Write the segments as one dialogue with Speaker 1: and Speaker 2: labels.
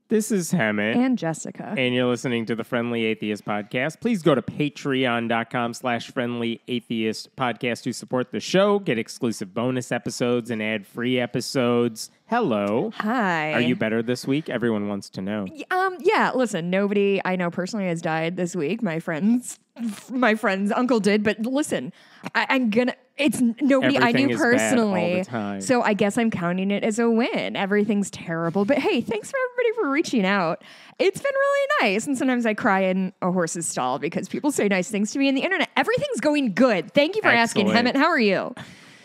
Speaker 1: This is Hemet.
Speaker 2: And Jessica.
Speaker 1: And you're listening to the Friendly Atheist Podcast. Please go to patreon.com/Friendly Atheist Podcast to support the show, get exclusive bonus episodes and ad-free episodes. Hello.
Speaker 2: Hi.
Speaker 1: Are you better this week? Everyone wants to know.
Speaker 2: Yeah, listen, nobody I know personally has died this week. My friend's uncle did, but listen, it's nobody
Speaker 1: Everything
Speaker 2: I knew
Speaker 1: is
Speaker 2: personally.
Speaker 1: bad all the time.
Speaker 2: So I guess I'm counting it as a win. Everything's terrible. But hey, thanks for everybody for reaching out. It's been really nice. And sometimes I cry in a horse's stall because people say nice things to me on the internet. Everything's going good. Thank you for asking, Hemet. How are you?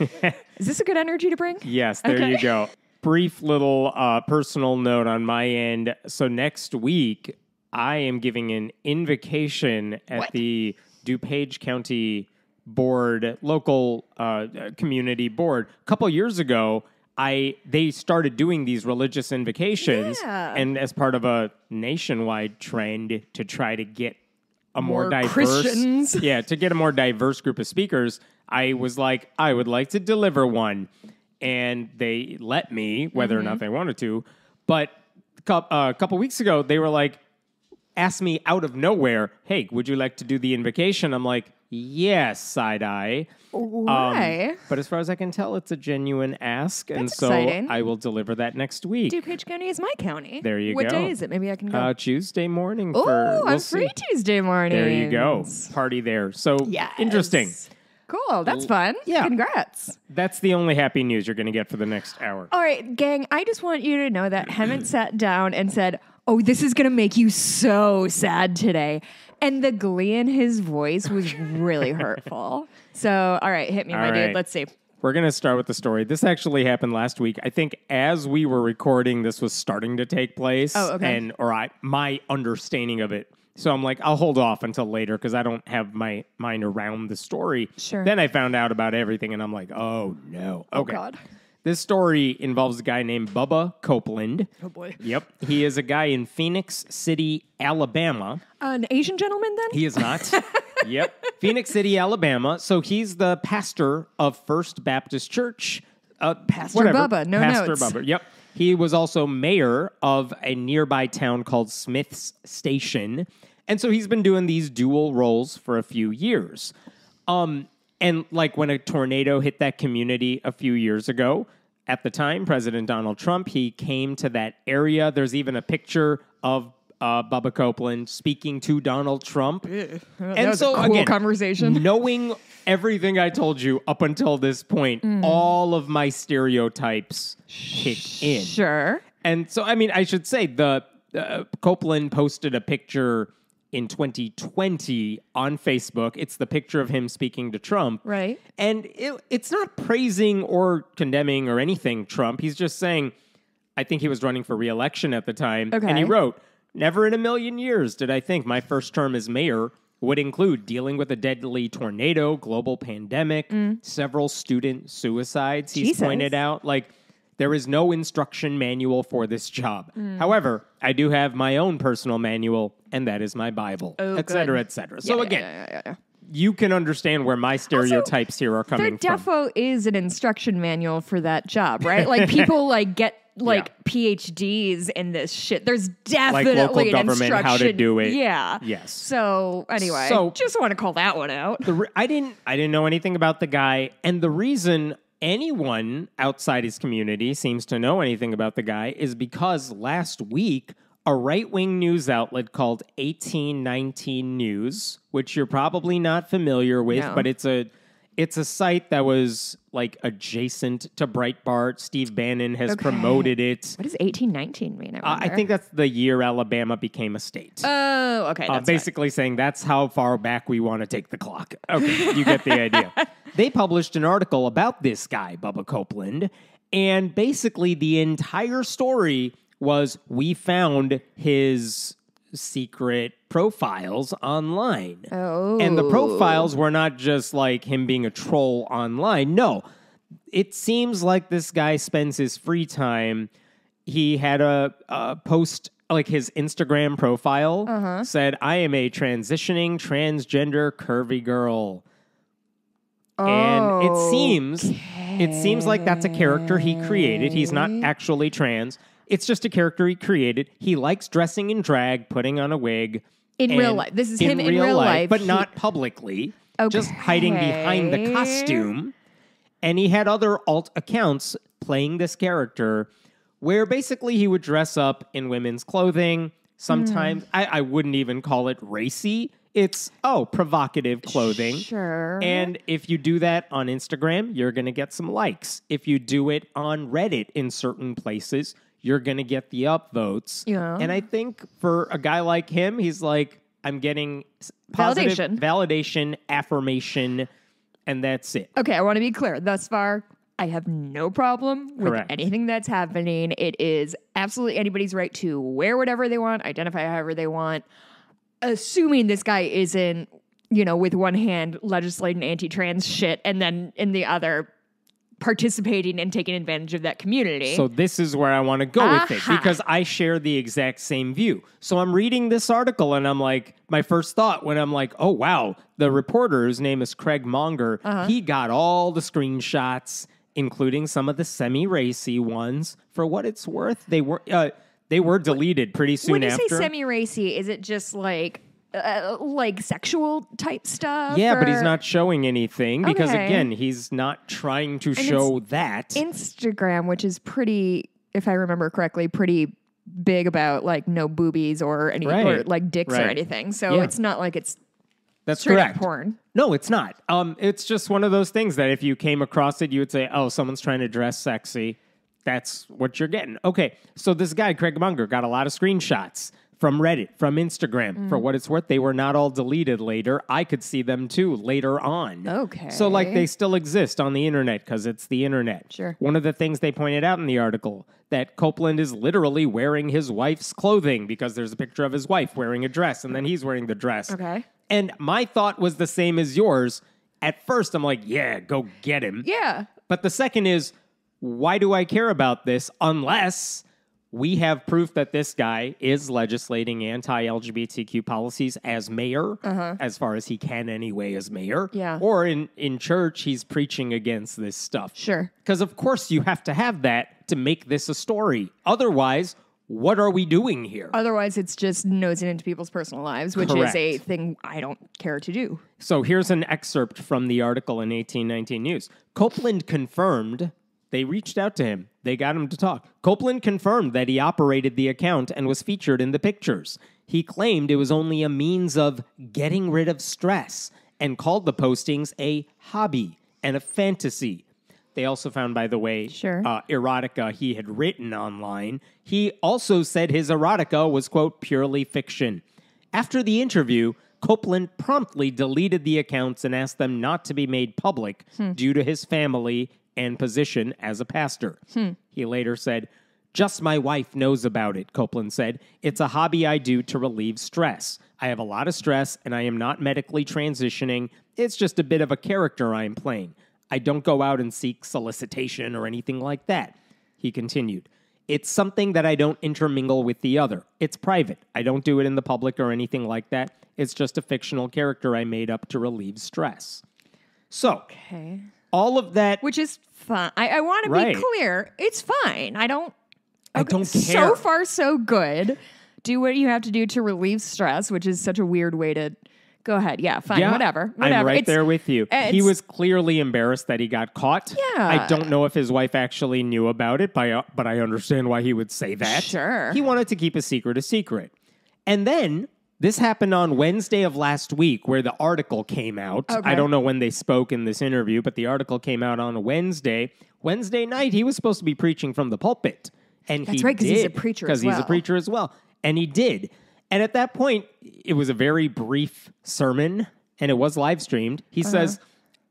Speaker 2: Is this a good energy to bring?
Speaker 1: Yes, there you go. Brief little personal note on my end. So next week, I am giving an invocation at the DuPage County Board, local community board. A couple years ago, they started doing these religious invocations, and as part of a nationwide trend to try to get a more diverse
Speaker 2: Christians.
Speaker 1: to get a more diverse group of speakers, I was like, I would like to deliver one. And they let me, whether or not they wanted to. But a couple weeks ago, they were like, asked me out of nowhere, hey, would you like to do the invocation? I'm like, yes, side-eye.
Speaker 2: Why?
Speaker 1: But as far as I can tell, it's a genuine ask.
Speaker 2: That's
Speaker 1: and so
Speaker 2: exciting.
Speaker 1: I will deliver that next week.
Speaker 2: DuPage County is my county.
Speaker 1: There you
Speaker 2: What
Speaker 1: go.
Speaker 2: day is it? Maybe I can go.
Speaker 1: Tuesday morning.
Speaker 2: I'm free Tuesday morning.
Speaker 1: There you go. Party there. So interesting.
Speaker 2: Cool. That's fun.
Speaker 1: Yeah.
Speaker 2: Congrats.
Speaker 1: That's the only happy news you're going to get for the next hour.
Speaker 2: All right, gang, I just want you to know that Hemet sat down and said, oh, this is going to make you so sad today. And the glee in his voice was really hurtful. So, all right, hit me, my dude. Let's see.
Speaker 1: We're going to start with the story. This actually happened last week. I think as we were recording, this was starting to take place.
Speaker 2: Oh, okay.
Speaker 1: My understanding of it. So I'm like, I'll hold off until later because I don't have my mind around the story.
Speaker 2: Sure.
Speaker 1: Then I found out about everything, and I'm like, oh, no. Okay.
Speaker 2: Oh, God.
Speaker 1: This story involves a guy named Bubba Copeland.
Speaker 2: Oh, boy.
Speaker 1: Yep. He is a guy in Phoenix City, Alabama.
Speaker 2: An Asian gentleman, then?
Speaker 1: He is not. Yep. Phoenix City, Alabama. So he's the pastor of First Baptist Church.
Speaker 2: Pastor Bubba, no
Speaker 1: Pastor
Speaker 2: notes.
Speaker 1: Bubba, yep. He was also mayor of a nearby town called Smith's Station. And so he's been doing these dual roles for a few years. And like when a tornado hit that community a few years ago, at the time, President Donald Trump, he came to that area. There's even a picture of Bubba Copeland speaking to Donald Trump.
Speaker 2: That
Speaker 1: and
Speaker 2: was
Speaker 1: so,
Speaker 2: a cool
Speaker 1: again,
Speaker 2: conversation.
Speaker 1: Knowing everything I told you up until this point, all of my stereotypes kicked in.
Speaker 2: Sure.
Speaker 1: And so, I mean, I should say the Copeland posted a picture in 2020 on Facebook. It's the picture of him speaking to Trump.
Speaker 2: Right.
Speaker 1: And it's not praising or condemning or anything Trump. He's just saying, I think he was running for re-election at the time.
Speaker 2: Okay.
Speaker 1: And he wrote, never in a million years did I think my first term as mayor would include dealing with a deadly tornado, global pandemic, several student suicides, he's pointed out. Like, there is no instruction manual for this job. However, I do have my own personal manual, and that is my Bible, et cetera, et cetera. So again, you can understand where my stereotypes here are coming from.
Speaker 2: There defo is an instruction manual for that job, right? Like people get PhDs in this shit. There's definitely
Speaker 1: local
Speaker 2: an
Speaker 1: government,
Speaker 2: instruction.
Speaker 1: how to do it.
Speaker 2: Yeah.
Speaker 1: Yes.
Speaker 2: So anyway, just want to call that one out.
Speaker 1: I didn't know anything about the guy, and the reason anyone outside his community seems to know anything about the guy is because last week, a right-wing news outlet called 1819 News, which you're probably not familiar with, but it's a site that was like adjacent to Breitbart. Steve Bannon has promoted it.
Speaker 2: What does 1819 mean?
Speaker 1: I think that's the year Alabama became a state.
Speaker 2: Oh, okay. That's
Speaker 1: basically saying that's how far back we want to take the clock. Okay, you get the idea. They published an article about this guy, Bubba Copeland, and basically the entire story was we found his secret profiles online.
Speaker 2: Oh.
Speaker 1: And the profiles were not just like him being a troll online. No, it seems like this guy spends his free time. He had a post, like his Instagram profile said, I am a transitioning transgender curvy girl. And it seems like that's a character he created. He's not actually trans. It's just a character he created. He likes dressing in drag, putting on a wig.
Speaker 2: In real life. This is him in real life.
Speaker 1: But not publicly. Okay. Just hiding behind the costume. And he had other alt accounts playing this character where basically he would dress up in women's clothing. Sometimes, I wouldn't even call it racy. It's, provocative clothing.
Speaker 2: Sure.
Speaker 1: And if you do that on Instagram, you're going to get some likes. If you do it on Reddit in certain places, you're going to get the upvotes.
Speaker 2: Yeah.
Speaker 1: And I think for a guy like him, he's like, I'm getting positive validation, affirmation, and that's it.
Speaker 2: Okay, I want to be clear. Thus far, I have no problem with anything that's happening. It is absolutely anybody's right to wear whatever they want, identify however they want, assuming this guy isn't, with one hand legislating anti-trans shit and then in the other participating and taking advantage of that community.
Speaker 1: So this is where I want to go with it, because I share the exact same view. So I'm reading this article and I'm like, my first thought when I'm like, oh, wow, the reporter, whose name is Craig Monger, he got all the screenshots, including some of the semi-racy ones. For what it's worth, they were deleted pretty soon after.
Speaker 2: When you say semi-racy, is it just like sexual type stuff?
Speaker 1: Yeah, but he's not showing anything because, again, he's not trying to show that.
Speaker 2: Instagram, which is pretty, if I remember correctly, pretty big about like no boobies or any or like dicks or anything. So it's not like it's
Speaker 1: correct.
Speaker 2: Porn.
Speaker 1: No, it's not. It's just one of those things that if you came across it, you would say, oh, someone's trying to dress sexy. That's what you're getting. Okay, so this guy, Craig Munger, got a lot of screenshots from Reddit, from Instagram. For what it's worth, they were not all deleted later. I could see them, too, later on.
Speaker 2: Okay.
Speaker 1: So, they still exist on the internet because it's the internet.
Speaker 2: Sure.
Speaker 1: One of the things they pointed out in the article, that Copeland is literally wearing his wife's clothing because there's a picture of his wife wearing a dress, and then he's wearing the dress.
Speaker 2: Okay.
Speaker 1: And my thought was the same as yours. At first, I'm like, yeah, go get him.
Speaker 2: Yeah.
Speaker 1: But the second is, why do I care about this unless we have proof that this guy is legislating anti-LGBTQ policies as mayor, as far as he can anyway as mayor.
Speaker 2: Yeah.
Speaker 1: Or in church, he's preaching against this stuff.
Speaker 2: Sure.
Speaker 1: Because, of course, you have to have that to make this a story. Otherwise, what are we doing here?
Speaker 2: Otherwise, it's just nosing into people's personal lives, which is a thing I don't care to do.
Speaker 1: So here's an excerpt from the article in 1819 News. Copeland confirmed... They reached out to him. They got him to talk. Copeland confirmed that he operated the account and was featured in the pictures. He claimed it was only a means of getting rid of stress and called the postings a hobby and a fantasy. They also found, by the way, erotica he had written online. He also said his erotica was, quote, purely fiction. After the interview, Copeland promptly deleted the accounts and asked them not to be made public due to his family and position as a pastor. He later said, just my wife knows about it, Copeland said. It's a hobby I do to relieve stress. I have a lot of stress, and I am not medically transitioning. It's just a bit of a character I'm playing. I don't go out and seek solicitation or anything like that. He continued, it's something that I don't intermingle with the other. It's private. I don't do it in the public or anything like that. It's just a fictional character I made up to relieve stress. So... all of that...
Speaker 2: Which is fine. I want to be clear. It's fine. I don't care. So far, so good. Do what you have to do to relieve stress, which is such a weird way to... Go ahead. Yeah, fine.
Speaker 1: Yeah,
Speaker 2: whatever.
Speaker 1: I'm right there with you. He was clearly embarrassed that he got caught.
Speaker 2: Yeah.
Speaker 1: I don't know if his wife actually knew about it, but I understand why he would say that.
Speaker 2: Sure.
Speaker 1: He wanted to keep a secret. And then... this happened on Wednesday of last week where the article came out.
Speaker 2: Okay.
Speaker 1: I don't know when they spoke in this interview, but the article came out on a Wednesday. Wednesday night, he was supposed to be preaching from the pulpit. And
Speaker 2: That's right, because he's a preacher as well.
Speaker 1: Because he's a preacher as well. And he did. And at that point, it was a very brief sermon, and it was live streamed. He says,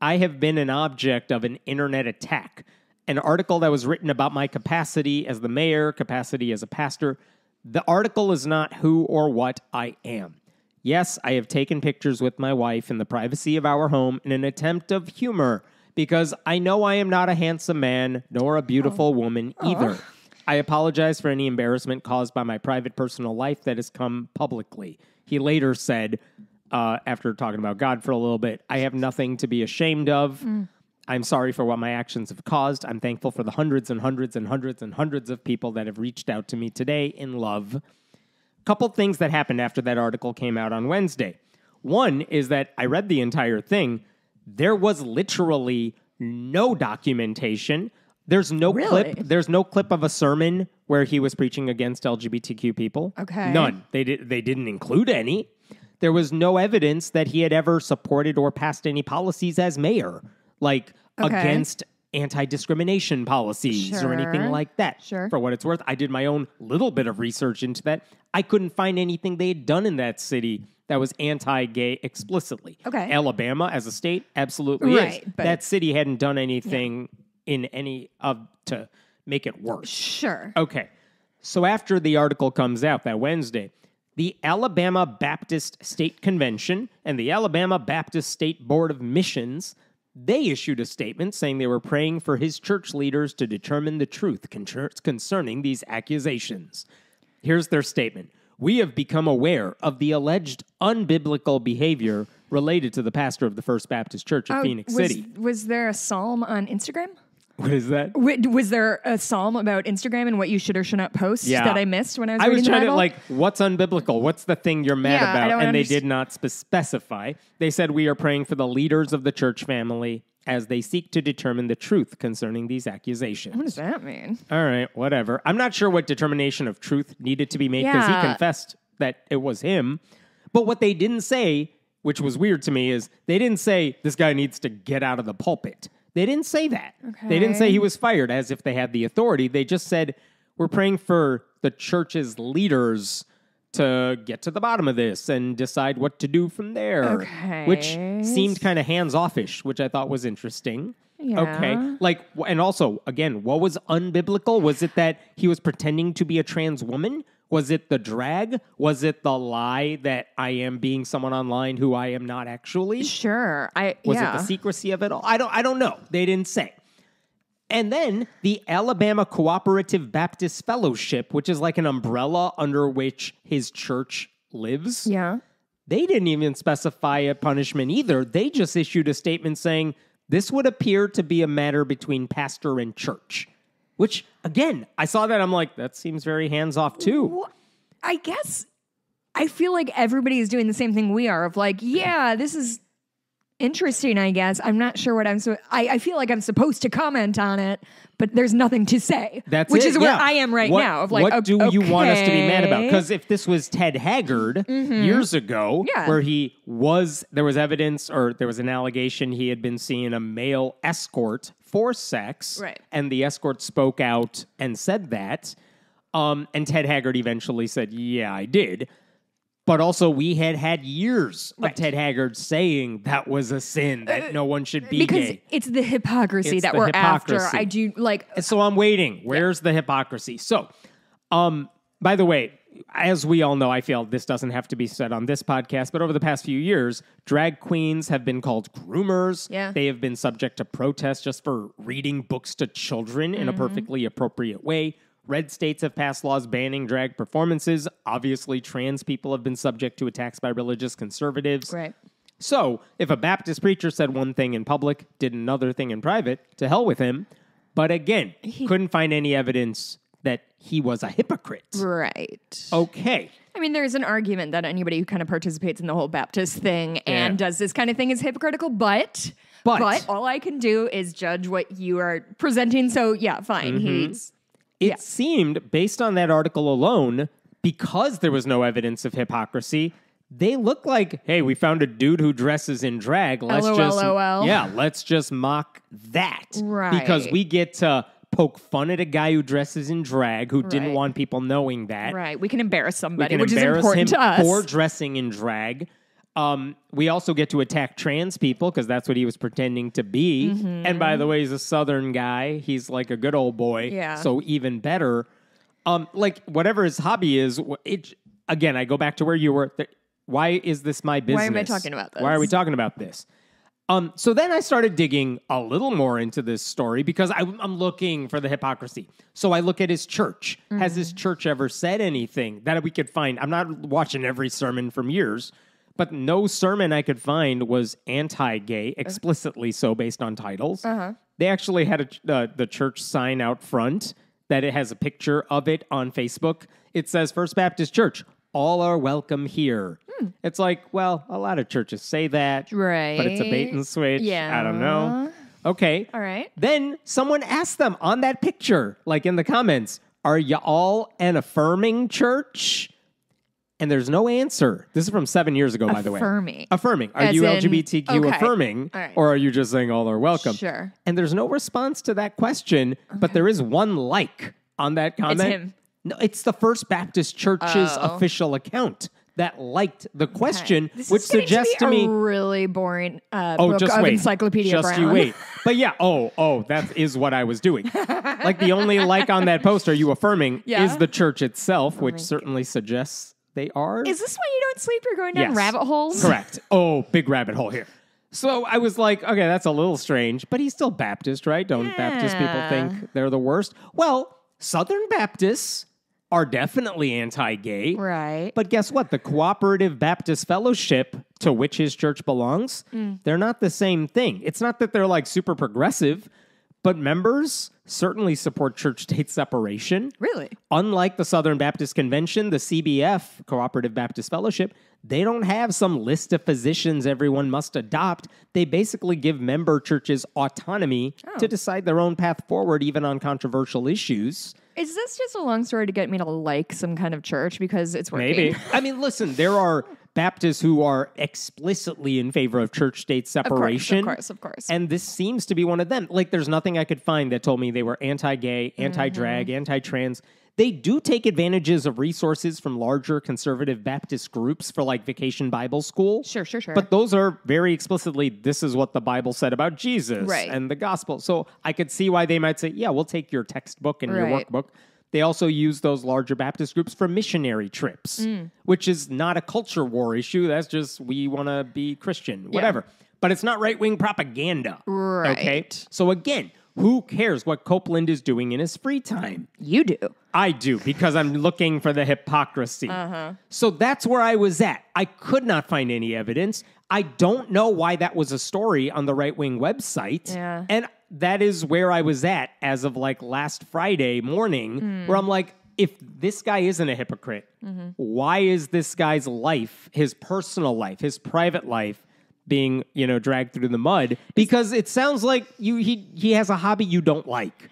Speaker 1: I have been an object of an internet attack. An article that was written about my capacity as the mayor, capacity as a pastor. The article is not who or what I am. Yes, I have taken pictures with my wife in the privacy of our home in an attempt of humor because I know I am not a handsome man nor a beautiful woman either. I apologize for any embarrassment caused by my private personal life that has come publicly. He later said, after talking about God for a little bit, I have nothing to be ashamed of. I'm sorry for what my actions have caused. I'm thankful for the hundreds and hundreds and hundreds and hundreds of people that have reached out to me today in love. Couple things that happened after that article came out on Wednesday. One is that I read the entire thing. There was literally no documentation. There's no clip. There's no clip of a sermon where he was preaching against LGBTQ people.
Speaker 2: Okay.
Speaker 1: None. They didn't include any. There was no evidence that he had ever supported or passed any policies as mayor, like against anti-discrimination policies or anything like that.
Speaker 2: Sure.
Speaker 1: For what it's worth, I did my own little bit of research into that. I couldn't find anything they had done in that city that was anti-gay explicitly.
Speaker 2: Okay.
Speaker 1: Alabama as a state absolutely is.
Speaker 2: But
Speaker 1: that city hadn't done anything in any of to make it worse.
Speaker 2: Sure.
Speaker 1: Okay. So after the article comes out that Wednesday, the Alabama Baptist State Convention and the Alabama Baptist State Board of Missions, they issued a statement saying they were praying for his church leaders to determine the truth concerning these accusations. Here's their statement. We have become aware of the alleged unbiblical behavior related to the pastor of the First Baptist Church of Phoenix City.
Speaker 2: Was there a psalm on Instagram?
Speaker 1: What is that?
Speaker 2: Was there a psalm about Instagram and what you should or should not post that I missed when I was reading the Bible?
Speaker 1: I was trying to, what's unbiblical? What's the thing you're mad about? And they did not specify. They said, we are praying for the leaders of the church family as they seek to determine the truth concerning these accusations.
Speaker 2: What does that mean?
Speaker 1: All right, whatever. I'm not sure what determination of truth needed to be made because he confessed that it was him. But what they didn't say, which was weird to me, is they didn't say this guy needs to get out of the pulpit. They didn't say that.
Speaker 2: Okay.
Speaker 1: They didn't say he was fired as if they had the authority. They just said, we're praying for the church's leaders to get to the bottom of this and decide what to do from there.
Speaker 2: Okay.
Speaker 1: Which seemed kind of hands-offish, which I thought was interesting.
Speaker 2: Yeah.
Speaker 1: Okay. Like, and also, again, what was unbiblical? Was it that he was pretending to be a trans woman? Was it the drag? Was it the lie that I am being someone online who I am not actually?
Speaker 2: Sure.
Speaker 1: Was it the secrecy of it all? I don't know. They didn't say. And then the Alabama Cooperative Baptist Fellowship, which is like an umbrella under which his church lives.
Speaker 2: Yeah.
Speaker 1: They didn't even specify a punishment either. They just issued a statement saying this would appear to be a matter between pastor and church. Which, again, I saw that. I'm like, that seems very hands-off, too.
Speaker 2: Well, I guess I feel like everybody is doing the same thing we are of like, yeah, this is interesting, I guess. I'm not sure what I feel like I'm supposed to comment on it, but there's nothing to say. Which is where I am right now. Of like,
Speaker 1: what do you want us to be mad about? Because if this was Ted Haggard years ago, where there was evidence or there was an allegation he had been seeing a male escort for sex, and the escort spoke out and said that, and Ted Haggard eventually said, yeah, I did. But also, we had years of Ted Haggard saying that was a sin, that no one should be
Speaker 2: because
Speaker 1: gay.
Speaker 2: It's the hypocrisy that we're after. I do, like...
Speaker 1: So I'm waiting. Where's the hypocrisy? So, by the way, as we all know, I feel this doesn't have to be said on this podcast, but over the past few years, drag queens have been called groomers.
Speaker 2: Yeah.
Speaker 1: They have been subject to protests just for reading books to children in a perfectly appropriate way. Red states have passed laws banning drag performances. Obviously, trans people have been subject to attacks by religious conservatives.
Speaker 2: Right.
Speaker 1: So, if a Baptist preacher said one thing in public, did another thing in private, to hell with him. But again, couldn't find any evidence that he was a hypocrite.
Speaker 2: Right.
Speaker 1: Okay.
Speaker 2: I mean, there's an argument that anybody who kind of participates in the whole Baptist thing and does this kind of thing is hypocritical, but all I can do is judge what you are presenting. So, yeah, fine.
Speaker 1: It seemed, based on that article alone, because there was no evidence of hypocrisy, they look like, hey, we found a dude who dresses in drag. Let's let's just mock that.
Speaker 2: Right.
Speaker 1: Because we get to poke fun at a guy who dresses in drag, who didn't want people knowing that.
Speaker 2: Right. We can embarrass somebody,
Speaker 1: which
Speaker 2: is important to us.
Speaker 1: For dressing in drag. We also get to attack trans people because that's what he was pretending to be. And by the way, he's a Southern guy. He's like a good old boy.
Speaker 2: Yeah.
Speaker 1: So even better. Like whatever his hobby is, again, I go back to where you were. Why is this my business?
Speaker 2: Why am I talking about this?
Speaker 1: Why are we talking about this? So then I started digging a little more into this story because I'm looking for the hypocrisy. So I look at his church. Has his church ever said anything that we could find? I'm not watching every sermon from years, But no sermon I could find was anti-gay, explicitly so based on titles. They actually had the church sign out front that it has a picture of it on Facebook. It says First Baptist Church, all are welcome here. It's like, well, a lot of churches say that,
Speaker 2: Right.
Speaker 1: but it's a bait and switch.
Speaker 2: Yeah.
Speaker 1: I don't know. Okay.
Speaker 2: All right.
Speaker 1: Then someone asked them on that picture, like in the comments, are you all an affirming church? And there's no answer. This is from 7 years ago, by the way. Affirming. Are
Speaker 2: As
Speaker 1: you
Speaker 2: in,
Speaker 1: LGBTQ
Speaker 2: okay.
Speaker 1: affirming?
Speaker 2: All right.
Speaker 1: Or are you just saying all are welcome?
Speaker 2: Sure.
Speaker 1: And there's no response to that question, but there is one like on that comment.
Speaker 2: It's him.
Speaker 1: No, it's the First Baptist Church's official account that liked the question, which suggests to me
Speaker 2: a really boring book
Speaker 1: just
Speaker 2: of
Speaker 1: wait.
Speaker 2: Encyclopedia
Speaker 1: Just
Speaker 2: Brown.
Speaker 1: you wait. But yeah, that is what I was doing. Like the only like on that post, are you affirming, is the church itself, which certainly suggests they are.
Speaker 2: Is this why you don't sleep? You're going down
Speaker 1: Yes.
Speaker 2: rabbit holes?
Speaker 1: Correct. Oh, big rabbit hole here. So I was like, okay, that's a little strange, but he's still Baptist, right? Don't Baptist people think they're the worst? Well, Southern Baptists are definitely anti-gay.
Speaker 2: Right.
Speaker 1: But guess what? The Cooperative Baptist Fellowship, to which his church belongs, they're not the same thing. It's not that they're like super progressive, but members certainly support church-state separation.
Speaker 2: Really?
Speaker 1: Unlike the Southern Baptist Convention, the CBF, Cooperative Baptist Fellowship, they don't have some list of positions everyone must adopt. They basically give member churches autonomy to decide their own path forward, even on controversial issues.
Speaker 2: Is this just a long story to get me to like some kind of church because it's working?
Speaker 1: Maybe. I mean, listen, there are Baptists who are explicitly in favor of church-state separation.
Speaker 2: Of course.
Speaker 1: And this seems to be one of them. Like, there's nothing I could find that told me they were anti-gay, anti-drag, anti-trans. They do take advantages of resources from larger conservative Baptist groups for, like, Vacation Bible School.
Speaker 2: Sure.
Speaker 1: But those are very explicitly, this is what the Bible said about Jesus and the gospel. So I could see why they might say, yeah, we'll take your textbook and your workbook. They also use those larger Baptist groups for missionary trips, which is not a culture war issue. That's just, we want to be Christian, whatever. But it's not right-wing propaganda.
Speaker 2: Right.
Speaker 1: Okay? So again, who cares what Copeland is doing in his free time?
Speaker 2: You do.
Speaker 1: I do, because I'm looking for the hypocrisy. So that's where I was at. I could not find any evidence. I don't know why that was a story on the right-wing website.
Speaker 2: Yeah.
Speaker 1: And that is where I was at as of like last Friday morning, where I'm like, if this guy isn't a hypocrite, why is this guy's life, his personal life, his private life, being, dragged through the mud? Because it sounds like he has a hobby you don't like.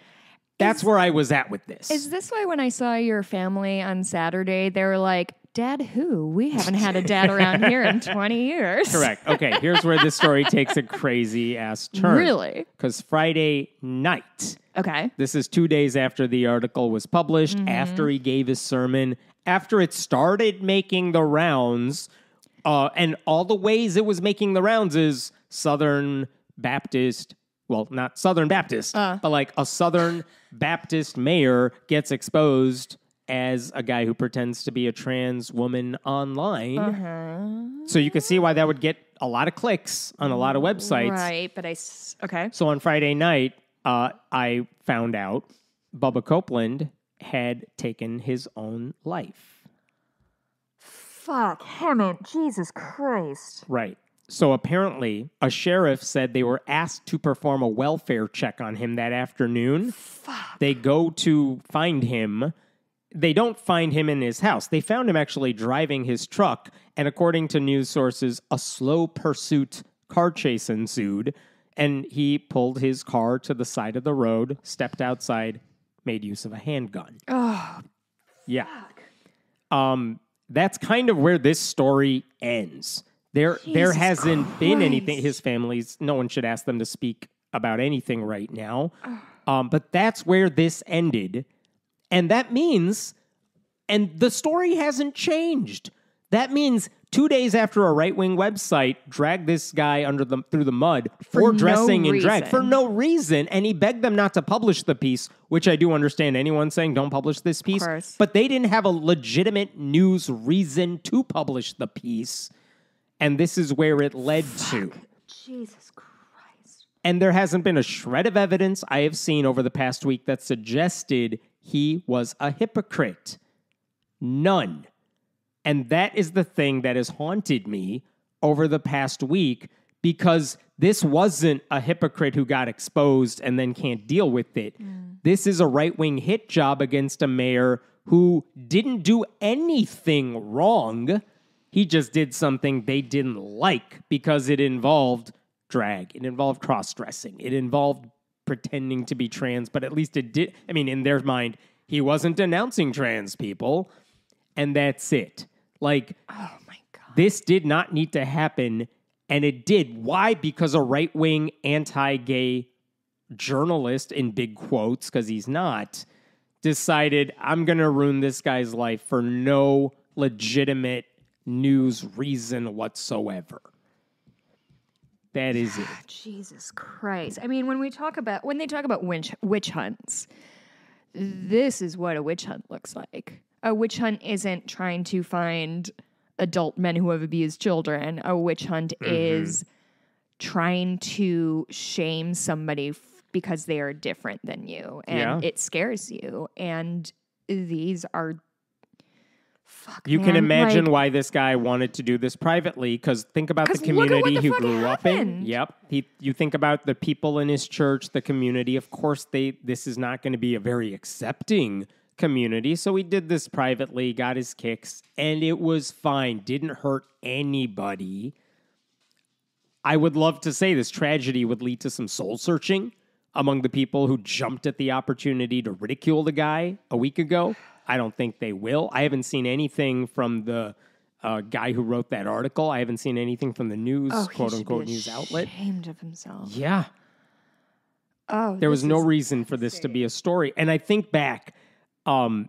Speaker 1: That's where I was at with this.
Speaker 2: Is this why when I saw your family on Saturday, they were like, Dad who? We haven't had a dad around here in 20 years.
Speaker 1: Correct. Okay, here's where this story takes a crazy-ass turn.
Speaker 2: Really?
Speaker 1: Because Friday night,
Speaker 2: Okay.
Speaker 1: this is 2 days after the article was published, after he gave his sermon, after it started making the rounds, and all the ways it was making the rounds is Southern Baptist, well, not Southern Baptist, but like a Southern Baptist mayor gets exposed as a guy who pretends to be a trans woman online. So you can see why that would get a lot of clicks on a lot of websites.
Speaker 2: Right, but okay.
Speaker 1: So on Friday night, I found out Bubba Copeland had taken his own life.
Speaker 2: Fuck, Hannah, Jesus Christ.
Speaker 1: Right. So apparently, a sheriff said they were asked to perform a welfare check on him that afternoon.
Speaker 2: Fuck.
Speaker 1: They go to find him. They don't find him in his house. They found him actually driving his truck, and according to news sources, a slow pursuit car chase ensued, and he pulled his car to the side of the road, stepped outside, made use of a handgun.
Speaker 2: Oh,
Speaker 1: yeah. That's kind of where this story ends. There hasn't been anything. His family's, no one should ask them to speak about anything right now. But that's where this ended. And that means, and the story hasn't changed. That means 2 days after a right-wing website dragged this guy through the mud for dressing in drag for no reason, and he begged them not to publish the piece, which I do understand anyone saying don't publish this piece. But they didn't have a legitimate news reason to publish the piece. And this is where it led to.
Speaker 2: Jesus Christ.
Speaker 1: And there hasn't been a shred of evidence I have seen over the past week that suggested he was a hypocrite. None. And that is the thing that has haunted me over the past week because this wasn't a hypocrite who got exposed and then can't deal with it. This is a right-wing hit job against a mayor who didn't do anything wrong. He just did something they didn't like because it involved drag. It involved cross-dressing. It involved pretending to be trans, but at least it did. I mean, in their mind, he wasn't denouncing trans people, and that's it. Like,
Speaker 2: oh my God.
Speaker 1: This did not need to happen, and it did. Why? Because a right-wing, anti-gay journalist, in big quotes, because he's not, decided, I'm going to ruin this guy's life for no legitimate news reason whatsoever. That is it.
Speaker 2: Jesus Christ. I mean, when they talk about witch hunts, this is what a witch hunt looks like. A witch hunt isn't trying to find adult men who have abused children. A witch hunt is trying to shame somebody because they are different than you, and it scares you. And these are
Speaker 1: You can imagine why this guy wanted to do this privately, because think about the community he grew up in. Yep. You think about the people in his church, the community. Of course, this is not going to be a very accepting community. So he did this privately, got his kicks, and it was fine. Didn't hurt anybody. I would love to say this tragedy would lead to some soul searching among the people who jumped at the opportunity to ridicule the guy a week ago. I don't think they will. I haven't seen anything from the guy who wrote that article. I haven't seen anything from the news, quote-unquote, news outlet.
Speaker 2: Ashamed of himself.
Speaker 1: Yeah. There was no reason for this to be a story. And I think back, you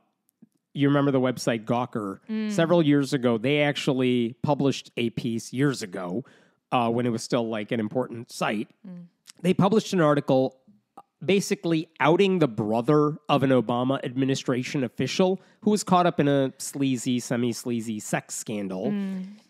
Speaker 1: remember the website Gawker? Several years ago, they actually published a piece years ago when it was still like an important site. They published an article basically outing the brother of an Obama administration official who was caught up in a sleazy, semi-sleazy sex scandal.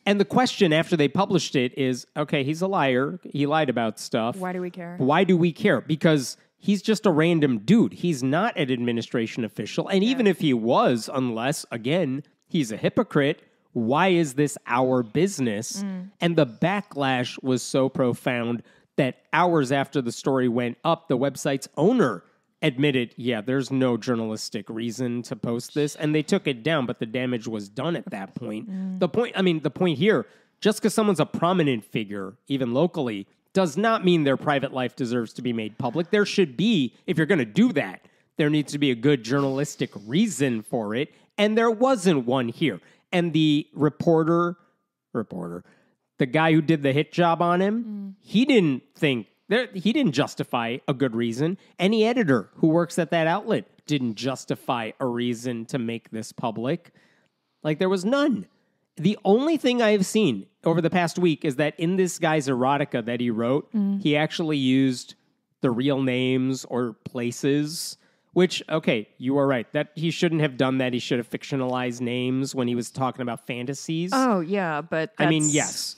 Speaker 1: And the question after they published it is, okay, he's a liar. He lied about stuff.
Speaker 2: Why do we care?
Speaker 1: Why do we care? Because he's just a random dude. He's not an administration official. And even if he was, unless, again, he's a hypocrite, why is this our business? And the backlash was so profound that hours after the story went up, the website's owner admitted, there's no journalistic reason to post this, and they took it down, but the damage was done at that point. The point here, just because someone's a prominent figure, even locally, does not mean their private life deserves to be made public. There should be, if you're going to do that, there needs to be a good journalistic reason for it, and there wasn't one here. And the reporter, the guy who did the hit job on him, he didn't justify a good reason. Any editor who works at that outlet didn't justify a reason to make this public. Like, there was none. The only thing I've seen over the past week is that in this guy's erotica that he wrote, he actually used the real names or places, which, okay, you are right. That he shouldn't have done that. He should have fictionalized names when he was talking about fantasies.
Speaker 2: Oh, yeah, but
Speaker 1: I mean, yes.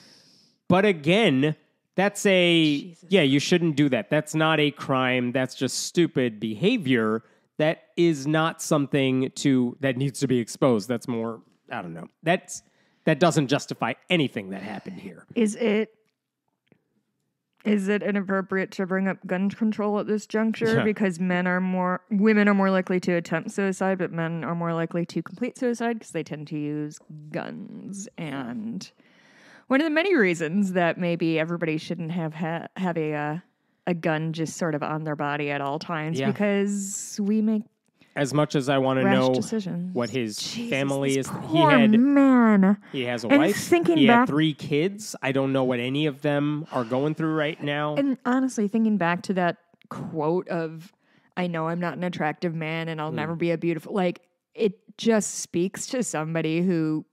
Speaker 1: But again, that's you shouldn't do that. That's not a crime. That's just stupid behavior. That is not something that needs to be exposed. That's more, I don't know. That doesn't justify anything that happened here.
Speaker 2: Is it inappropriate to bring up gun control at this juncture? Yeah. Because women are more likely to attempt suicide, but men are more likely to complete suicide because they tend to use guns. And one of the many reasons that maybe everybody shouldn't have a gun just sort of on their body at all times, because we make
Speaker 1: as much as I want to know
Speaker 2: decisions.
Speaker 1: What his family is.
Speaker 2: Man.
Speaker 1: He has a wife. He had 3 kids. I don't know what any of them are going through right now.
Speaker 2: And honestly, thinking back to that quote of, I know I'm not an attractive man and I'll never be a beautiful, like, it just speaks to somebody who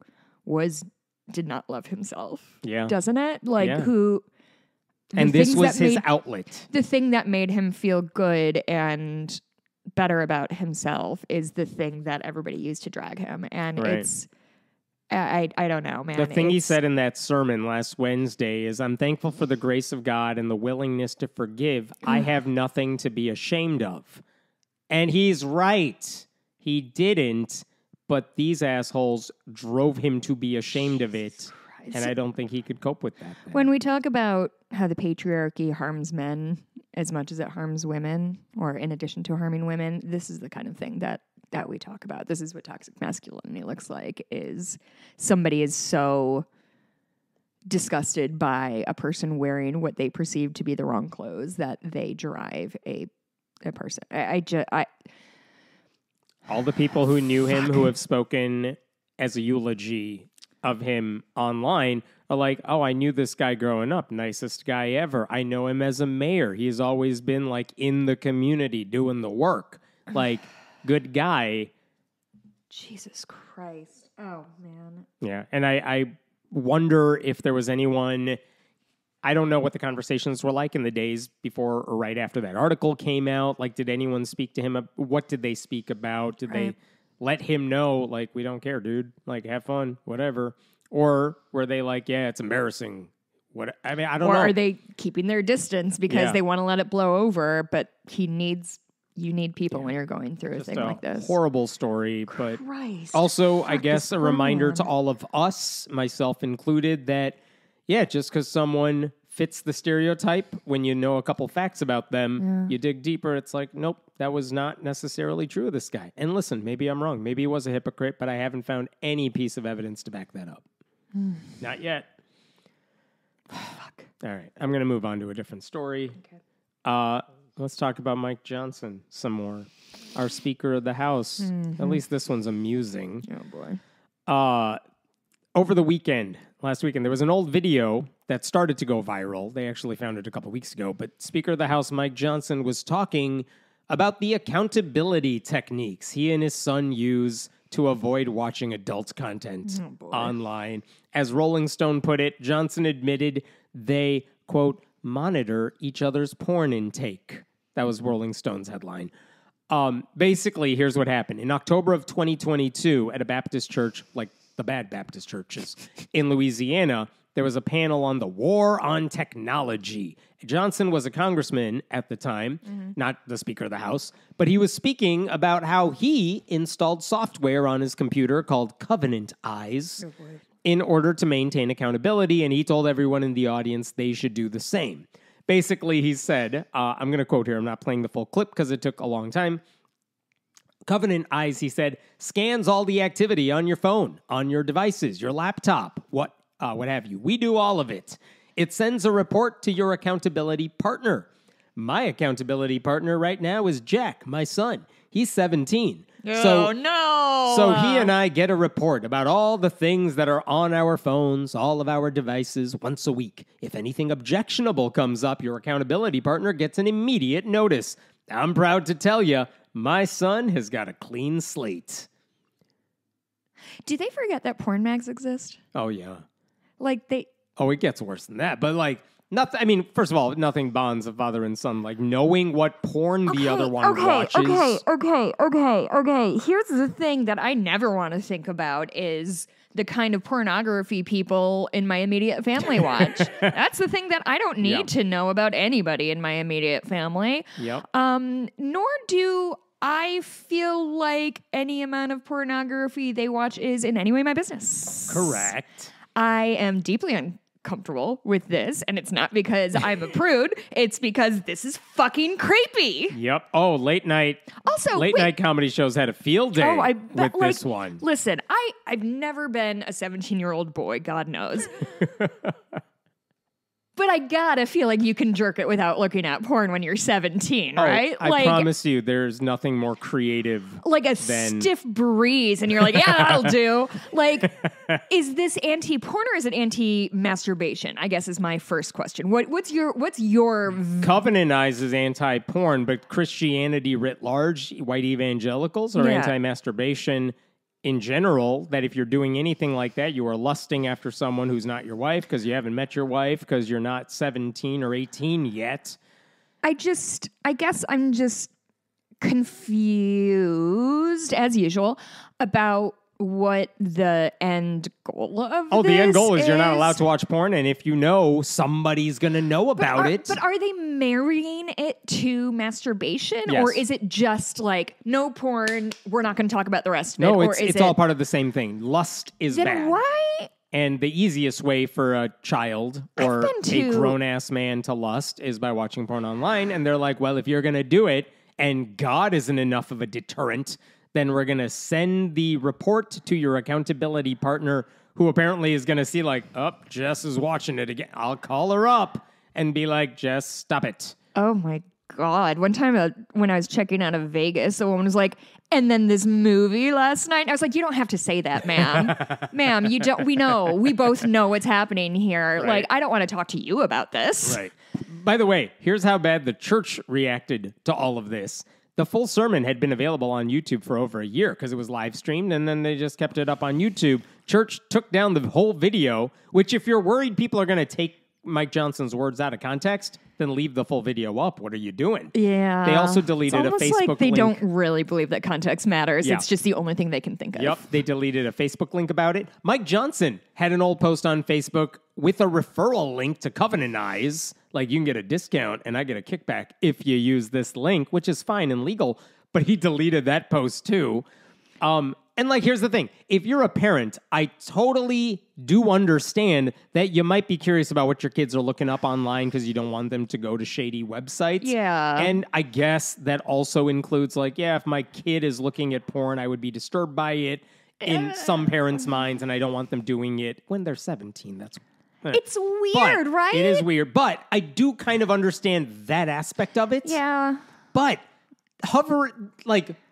Speaker 2: did not love himself. Yeah. Doesn't it? Like, who...
Speaker 1: And this was his outlet.
Speaker 2: The thing that made him feel good and better about himself is the thing that everybody used to drag him. And it's... I don't know, man.
Speaker 1: The thing he said in that sermon last Wednesday is, I'm thankful for the grace of God and the willingness to forgive. I have nothing to be ashamed of. And he's right. He didn't, but these assholes drove him to be ashamed of it And I don't think he could cope with that.
Speaker 2: When we talk about how the patriarchy harms men as much as it harms women, or in addition to harming women, this is the kind of thing that we talk about. This is what toxic masculinity looks like, is somebody is so disgusted by a person wearing what they perceive to be the wrong clothes that they drive a person.
Speaker 1: All the people who knew him, who have spoken as a eulogy of him online, are like, oh, I knew this guy growing up. Nicest guy ever. I know him as a mayor. He's always been like in the community doing the work. Like, good guy.
Speaker 2: Jesus Christ. Oh, man.
Speaker 1: Yeah. And I wonder if there was anyone, I don't know what the conversations were like in the days before or right after that article came out. Like, did anyone speak to him? What did they speak about? Did they let him know, like, we don't care, dude. Like, have fun, whatever. Or were they like, yeah, it's embarrassing. I mean, I don't know.
Speaker 2: Or are they keeping their distance because they want to let it blow over, but you need people when you're going through a thing like this.
Speaker 1: Horrible story, but also, I guess, a reminder to all of us, myself included, that, just because someone fits the stereotype, when you know a couple facts about them, you dig deeper, it's like, nope, that was not necessarily true of this guy. And listen, maybe I'm wrong. Maybe he was a hypocrite, but I haven't found any piece of evidence to back that up. Not yet.
Speaker 2: Fuck.
Speaker 1: All right, I'm going to move on to a different story. Okay. Let's talk about Mike Johnson some more. Our Speaker of the House. Mm-hmm. At least this one's amusing.
Speaker 2: Oh, boy.
Speaker 1: Over the weekend, last weekend, there was an old video that started to go viral. They actually found it a couple weeks ago. But Speaker of the House Mike Johnson was talking about the accountability techniques he and his son use to avoid watching adult content online. As Rolling Stone put it, Johnson admitted they, quote, monitor each other's porn intake. That was Rolling Stone's headline. Basically, here's what happened. In October of 2022, at a Baptist church, like the bad Baptist churches in Louisiana, there was a panel on the war on technology. Johnson was a congressman at the time, not the Speaker of the House, but he was speaking about how he installed software on his computer called Covenant Eyes in order to maintain accountability, and he told everyone in the audience they should do the same. Basically, he said, I'm going to quote here, I'm not playing the full clip because it took a long time. Covenant Eyes, he said, scans all the activity on your phone, on your devices, your laptop, what have you. We do all of it. It sends a report to your accountability partner. My accountability partner right now is Jack, my son. He's 17.
Speaker 2: No.
Speaker 1: So he and I get a report about all the things that are on our phones, all of our devices, once a week. If anything objectionable comes up, your accountability partner gets an immediate notice. I'm proud to tell you, my son has got a clean slate.
Speaker 2: Do they forget that porn mags exist?
Speaker 1: Oh, yeah.
Speaker 2: Oh,
Speaker 1: it gets worse than that. But, nothing. I mean, first of all, nothing bonds a father and son like knowing what porn the other one watches.
Speaker 2: Okay. Here's the thing that I never want to think about is the kind of pornography people in my immediate family watch. That's the thing that I don't need to know about anybody in my immediate family.
Speaker 1: Yep.
Speaker 2: Nor do I feel like any amount of pornography they watch is in any way my business.
Speaker 1: Correct.
Speaker 2: I am deeply uncomfortable with this, and it's not because I'm a prude. It's because this is fucking creepy.
Speaker 1: Yep. Oh, late night comedy shows had a field day with this one.
Speaker 2: Listen, I've never been a 17-year-old boy, God knows. But I gotta feel like you can jerk it without looking at porn when you're 17, right?
Speaker 1: I promise you, there's nothing more creative.
Speaker 2: Like a stiff breeze, and you're like, yeah, that'll do. Is this anti-porn or is it anti-masturbation? I guess is my first question. What's your
Speaker 1: Covenant Eyes is anti-porn, but Christianity writ large, white evangelicals are anti-masturbation. In general, that if you're doing anything like that, you are lusting after someone who's not your wife because you haven't met your wife because you're not 17 or 18 yet.
Speaker 2: I guess I'm just confused, as usual, about what the end goal of this
Speaker 1: the end goal is you're not allowed to watch porn, and if you know, somebody's going to know about it.
Speaker 2: But are they marrying it to masturbation?
Speaker 1: Yes.
Speaker 2: Or is it just like, no porn, we're not going to talk about the rest of it?
Speaker 1: No,
Speaker 2: or
Speaker 1: it's all part of the same thing. Lust is
Speaker 2: then
Speaker 1: bad.
Speaker 2: Why
Speaker 1: And the easiest way for a child or a grown-ass man to lust is by watching porn online. And they're like, well, if you're going to do it and God isn't enough of a deterrent, then we're going to send the report to your accountability partner, who apparently is going to see like, oh, Jess is watching it again. I'll call her up and be like, Jess, stop it.
Speaker 2: Oh, my God. One time when I was checking out of Vegas, a woman was like, and then this movie last night. I was like, you don't have to say that, ma'am. Ma'am, you don't. We know. We both know what's happening here.
Speaker 1: Right.
Speaker 2: Like, I don't want to talk to you about this.
Speaker 1: Right. By the way, here's how bad the church reacted to all of this. The full sermon had been available on YouTube for over a year because it was live streamed, and then they just kept it up on YouTube. Church took down the whole video, which if you're worried people are going to take Mike Johnson's words out of context, then leave the full video up. What are you doing?
Speaker 2: Yeah.
Speaker 1: They also deleted a Facebook link.
Speaker 2: Like they don't really believe that context matters. Yeah. It's just the only thing they can think of.
Speaker 1: Yep. They deleted a Facebook link about it. Mike Johnson had an old post on Facebook with a referral link to Covenant Eyes. Like, you can get a discount and I get a kickback if you use this link, which is fine and legal. But he deleted that post too. And like, here's the thing. If you're a parent, I totally do understand that you might be curious about what your kids are looking up online because you don't want them to go to shady websites.
Speaker 2: Yeah.
Speaker 1: And I guess that also includes like, yeah, if my kid is looking at porn, I would be disturbed by it in some parents' minds, and I don't want them doing it when they're 17. That's
Speaker 2: It's weird,
Speaker 1: but
Speaker 2: right?
Speaker 1: It is weird. But I do kind of understand that aspect of it.
Speaker 2: Yeah.
Speaker 1: But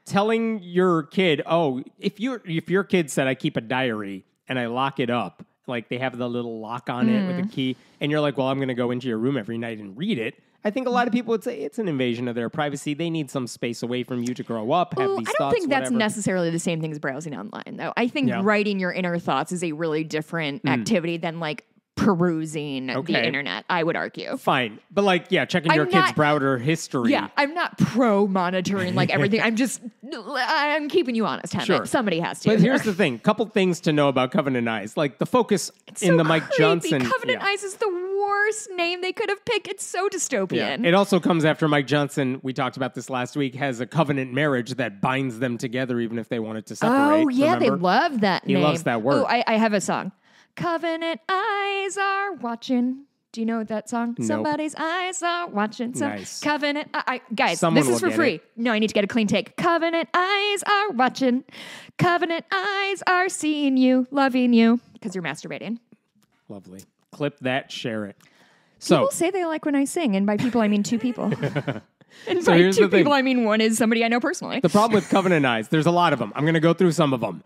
Speaker 1: telling your kid, oh, if your kid said I keep a diary and I lock it up, like they have the little lock on it with a key, and you're like, well, I'm going to go into your room every night and read it. I think a lot of people would say it's an invasion of their privacy. They need some space away from you to grow up, have these thoughts,
Speaker 2: I don't think that's
Speaker 1: whatever.
Speaker 2: necessarily the same thing as browsing online, though. I think writing your inner thoughts is a really different activity than like perusing the internet, I would argue.
Speaker 1: Fine. But checking your kid's browser history.
Speaker 2: Yeah, I'm not pro-monitoring like everything. I'm keeping you honest, Henrik.
Speaker 1: Sure.
Speaker 2: Somebody has to.
Speaker 1: But here's the thing. Couple things to know about Covenant Eyes. Like the focus in the Mike Johnson.
Speaker 2: Covenant Eyes is the worst name they could have picked. It's so dystopian.
Speaker 1: Yeah. It also comes after Mike Johnson, we talked about this last week, has a covenant marriage that binds them together even if they wanted to separate.
Speaker 2: Oh, yeah,
Speaker 1: remember?
Speaker 2: They love that name.
Speaker 1: He loves that word.
Speaker 2: Oh, I have a song. Covenant eyes are watching. Do you know that song?
Speaker 1: Nope.
Speaker 2: Somebody's eyes are watching.
Speaker 1: Nice.
Speaker 2: Covenant, guys,
Speaker 1: Someone
Speaker 2: this is for free. No, I need to get a clean take. Covenant eyes are watching. Covenant eyes are seeing you, loving you, because you're masturbating.
Speaker 1: Lovely. Clip that, share it.
Speaker 2: People say they like when I sing, and by people I mean two people. And
Speaker 1: so
Speaker 2: by two people I mean one is somebody I know personally.
Speaker 1: The problem with Covenant Eyes, there's a lot of them. I'm going to go through some of them.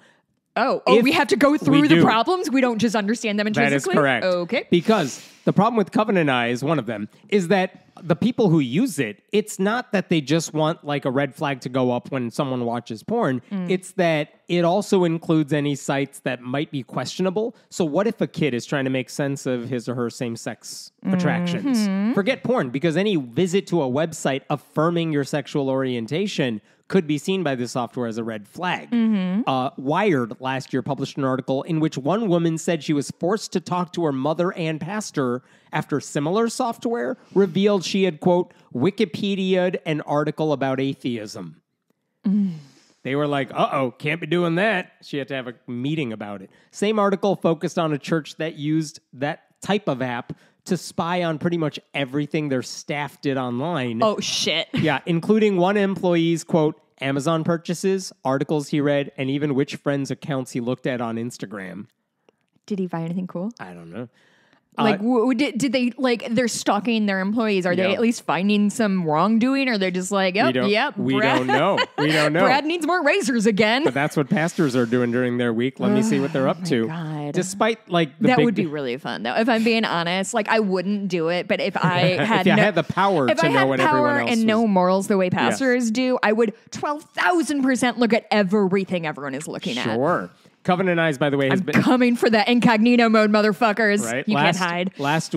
Speaker 2: We have to go through the problems? We don't just understand them intrinsically?
Speaker 1: That is correct.
Speaker 2: Okay.
Speaker 1: Because the problem with Covenant Eyes, one of them, is that the people who use it, it's not that they just want like a red flag to go up when someone watches porn. It's that it also includes any sites that might be questionable. So what if a kid is trying to make sense of his or her same-sex attractions? Forget porn, because any visit to a website affirming your sexual orientation could be seen by the software as a red flag. Wired last year published an article in which one woman said she was forced to talk to her mother and pastor after similar software revealed she had, quote, Wikipedia'd an article about atheism. They were like, can't be doing that. She had to have a meeting about it. Same article focused on a church that used that type of app to spy on pretty much everything their staff did online.
Speaker 2: Oh, shit.
Speaker 1: Yeah, including one employee's, quote, Amazon purchases, articles he read, and even which friends' accounts he looked at on Instagram.
Speaker 2: Did he buy anything cool?
Speaker 1: I don't know.
Speaker 2: Did they, they're stalking their employees? Are they at least finding some wrongdoing? Or they're just like,
Speaker 1: we don't know. We don't know.
Speaker 2: Brad needs more razors again.
Speaker 1: But that's what pastors are doing during their week. Let me see what they're up to.
Speaker 2: God.
Speaker 1: Despite,
Speaker 2: that would be really fun, though. If I'm being honest, I wouldn't do it. But if I had
Speaker 1: I had the power to know what everyone else
Speaker 2: and no morals the way pastors do, I would 12,000% look at everything everyone is looking at.
Speaker 1: Sure. Covenant Eyes, by the way, has been
Speaker 2: coming for that incognito mode, motherfuckers.
Speaker 1: Right?
Speaker 2: You can't hide.
Speaker 1: Last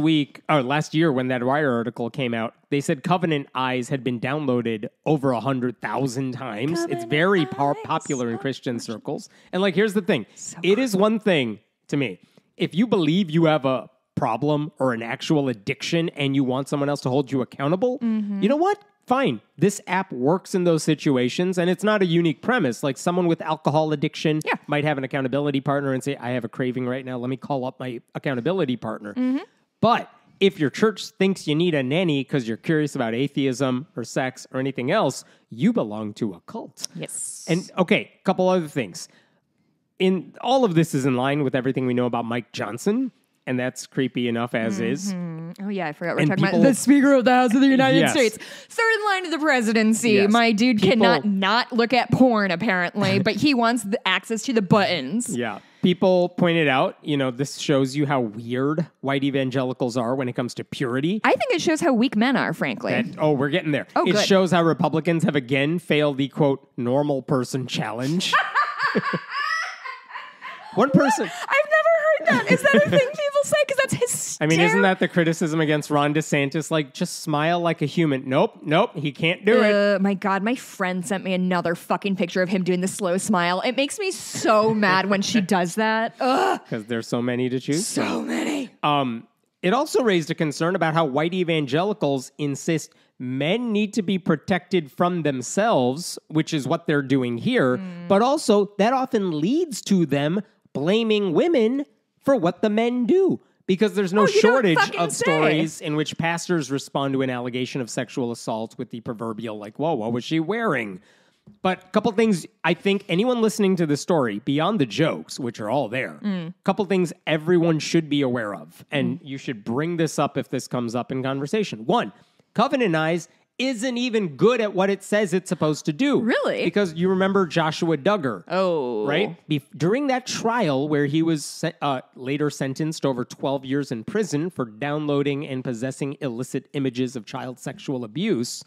Speaker 1: year, when that Wire article came out, they said Covenant Eyes had been downloaded over 100,000 times. It's very popular in Christian circles. And here's the thing: it is one thing to me if you believe you have a problem or an actual addiction and you want someone else to hold you accountable. You know what? fine. This app works in those situations, and it's not a unique premise. Like someone with alcohol addiction might have an accountability partner and say, I have a craving right now. Let me call up my accountability partner. But if your church thinks you need a nanny because you're curious about atheism or sex or anything else, you belong to a cult.
Speaker 2: Yes.
Speaker 1: And okay, a couple other things. In all of this is in line with everything we know about Mike Johnson, and that's creepy enough as is.
Speaker 2: Oh, yeah, I forgot we're
Speaker 1: And
Speaker 2: talking about the Speaker of the House of the United
Speaker 1: Yes.
Speaker 2: States. Third line of the presidency.
Speaker 1: Yes.
Speaker 2: My dude
Speaker 1: People-
Speaker 2: cannot not look at porn, apparently, but he wants the access to the buttons.
Speaker 1: Yeah. People pointed out, this shows you how weird white evangelicals are when it comes to purity.
Speaker 2: I think it shows how weak men are, frankly.
Speaker 1: We're getting there.
Speaker 2: Oh,
Speaker 1: it
Speaker 2: good.
Speaker 1: shows how Republicans have again failed the, quote, normal person challenge. One person...
Speaker 2: I've never heard that. Is that a thing people say? Because that's hysterical.
Speaker 1: I mean, isn't that the criticism against Ron DeSantis? Like, just smile like a human. Nope, he can't do it.
Speaker 2: My God, my friend sent me another fucking picture of him doing the slow smile. It makes me so mad when she does that. Ugh.
Speaker 1: Because there's so many to choose from.
Speaker 2: So many.
Speaker 1: It also raised a concern about how white evangelicals insist men need to be protected from themselves, which is what they're doing here. But also, that often leads to them blaming women for what the men do. Because there's no shortage of stories in which pastors respond to an allegation of sexual assault with the proverbial, like, whoa, what was she wearing? But a couple things I think anyone listening to the story, beyond the jokes, which are all there, a couple things everyone should be aware of. And you should bring this up if this comes up in conversation. One, Covenant Eyes isn't even good at what it says it's supposed to do.
Speaker 2: Really?
Speaker 1: Because you remember Joshua Duggar.
Speaker 2: Oh.
Speaker 1: Right? During that trial where he was later sentenced over 12 years in prison for downloading and possessing illicit images of child sexual abuse,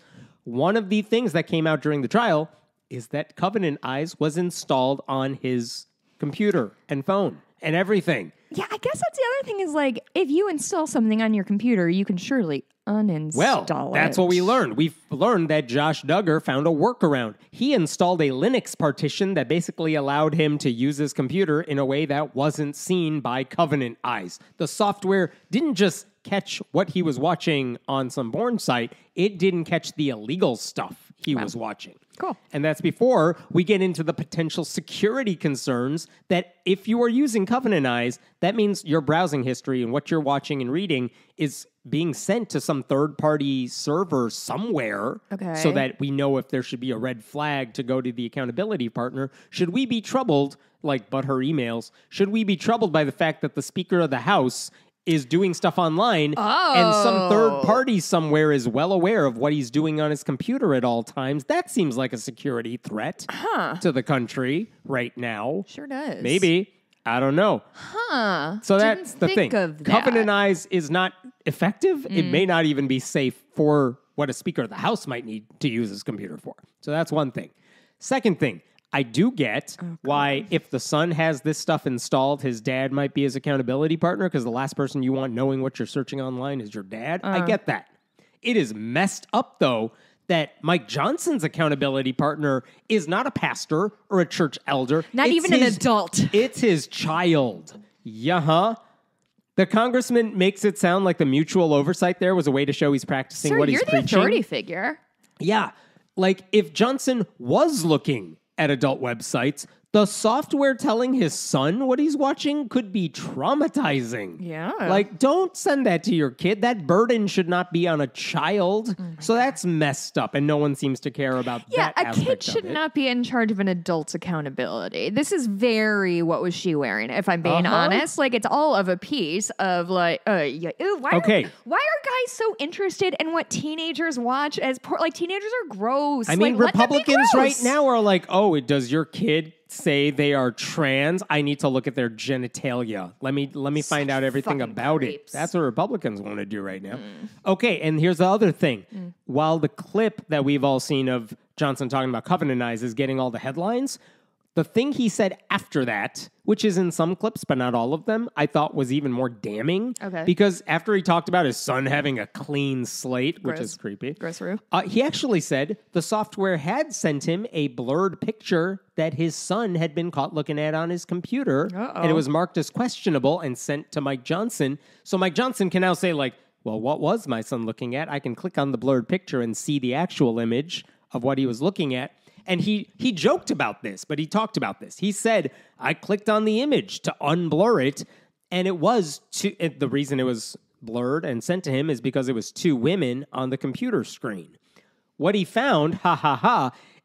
Speaker 1: one of the things that came out during the trial is that Covenant Eyes was installed on his computer and phone and everything.
Speaker 2: Yeah, I guess that's the other thing is like, if you install something on your computer, you can surely uninstall it.
Speaker 1: That's what we learned. We've learned that Josh Duggar found a workaround. He installed a Linux partition that basically allowed him to use his computer in a way that wasn't seen by Covenant Eyes. The software didn't just catch what he was watching on some porn site. It didn't catch the illegal stuff he was watching.
Speaker 2: Cool.
Speaker 1: And that's before we get into the potential security concerns that if you are using Covenant Eyes, that means your browsing history and what you're watching and reading is being sent to some third-party server somewhere so that we know if there should be a red flag to go to the accountability partner. Should we be troubled, like but her emails, should we be troubled by the fact that the Speaker of the House is doing stuff online and some third party somewhere is well aware of what he's doing on his computer at all times? That seems like a security threat to the country right now.
Speaker 2: Sure does.
Speaker 1: Maybe. I don't know. So that's the thing. Covenant Eyes is not effective. It may not even be safe for what a Speaker of the House might need to use his computer for. So that's one thing. Second thing, I do get why if the son has this stuff installed, his dad might be his accountability partner because the last person you want knowing what you're searching online is your dad. I get that. It is messed up, though, that Mike Johnson's accountability partner is not a pastor or a church elder.
Speaker 2: Not even an adult.
Speaker 1: It's his child. Yeah, The congressman makes it sound like the mutual oversight there was a way to show he's practicing what he's preaching.
Speaker 2: You're the authority figure.
Speaker 1: Yeah. Like, if Johnson was looking at adult websites, the software telling his son what he's watching could be traumatizing.
Speaker 2: Yeah.
Speaker 1: Like, don't send that to your kid. That burden should not be on a child. So that's messed up, and no one seems to care about that aspect of it.
Speaker 2: Yeah, a kid should not be in charge of an adult's accountability. This is very what was she wearing, if I'm being honest. Like, it's all of a piece of like, why are guys so interested in what teenagers watch as like teenagers are gross.
Speaker 1: I mean,
Speaker 2: like,
Speaker 1: Republicans right now are like, oh, does your kid say they are trans? I need to look at their genitalia. Let me find out everything about it. That's what Republicans want to do right now. Okay, and here's the other thing. While the clip that we've all seen of Johnson talking about Covenant Eyes is getting all the headlines, the thing he said after that, which is in some clips, but not all of them, I thought was even more damning.
Speaker 2: Okay.
Speaker 1: Because after he talked about his son having a clean slate, which is creepy, he actually said the software had sent him a blurred picture that his son had been caught looking at on his computer. And it was marked as questionable and sent to Mike Johnson. So Mike Johnson can now say, like, Well, what was my son looking at? I can click on the blurred picture and see the actual image of what he was looking at. And he joked about this, but he talked about this. He said, I clicked on the image to unblur it, and it was the reason it was blurred and sent to him is because it was 2 women on the computer screen. What he found,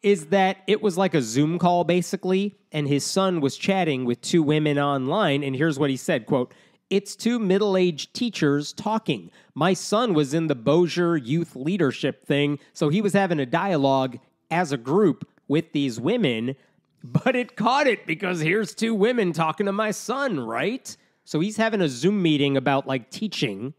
Speaker 1: is that it was like a Zoom call, basically, and his son was chatting with 2 women online, and here's what he said, quote, "It's 2 middle-aged teachers talking. My son was in the Bossier youth leadership thing, so he was having a dialogue as a group with these women, but it caught it because here's 2 women talking to my son, right?" So he's having a Zoom meeting about, like, teaching,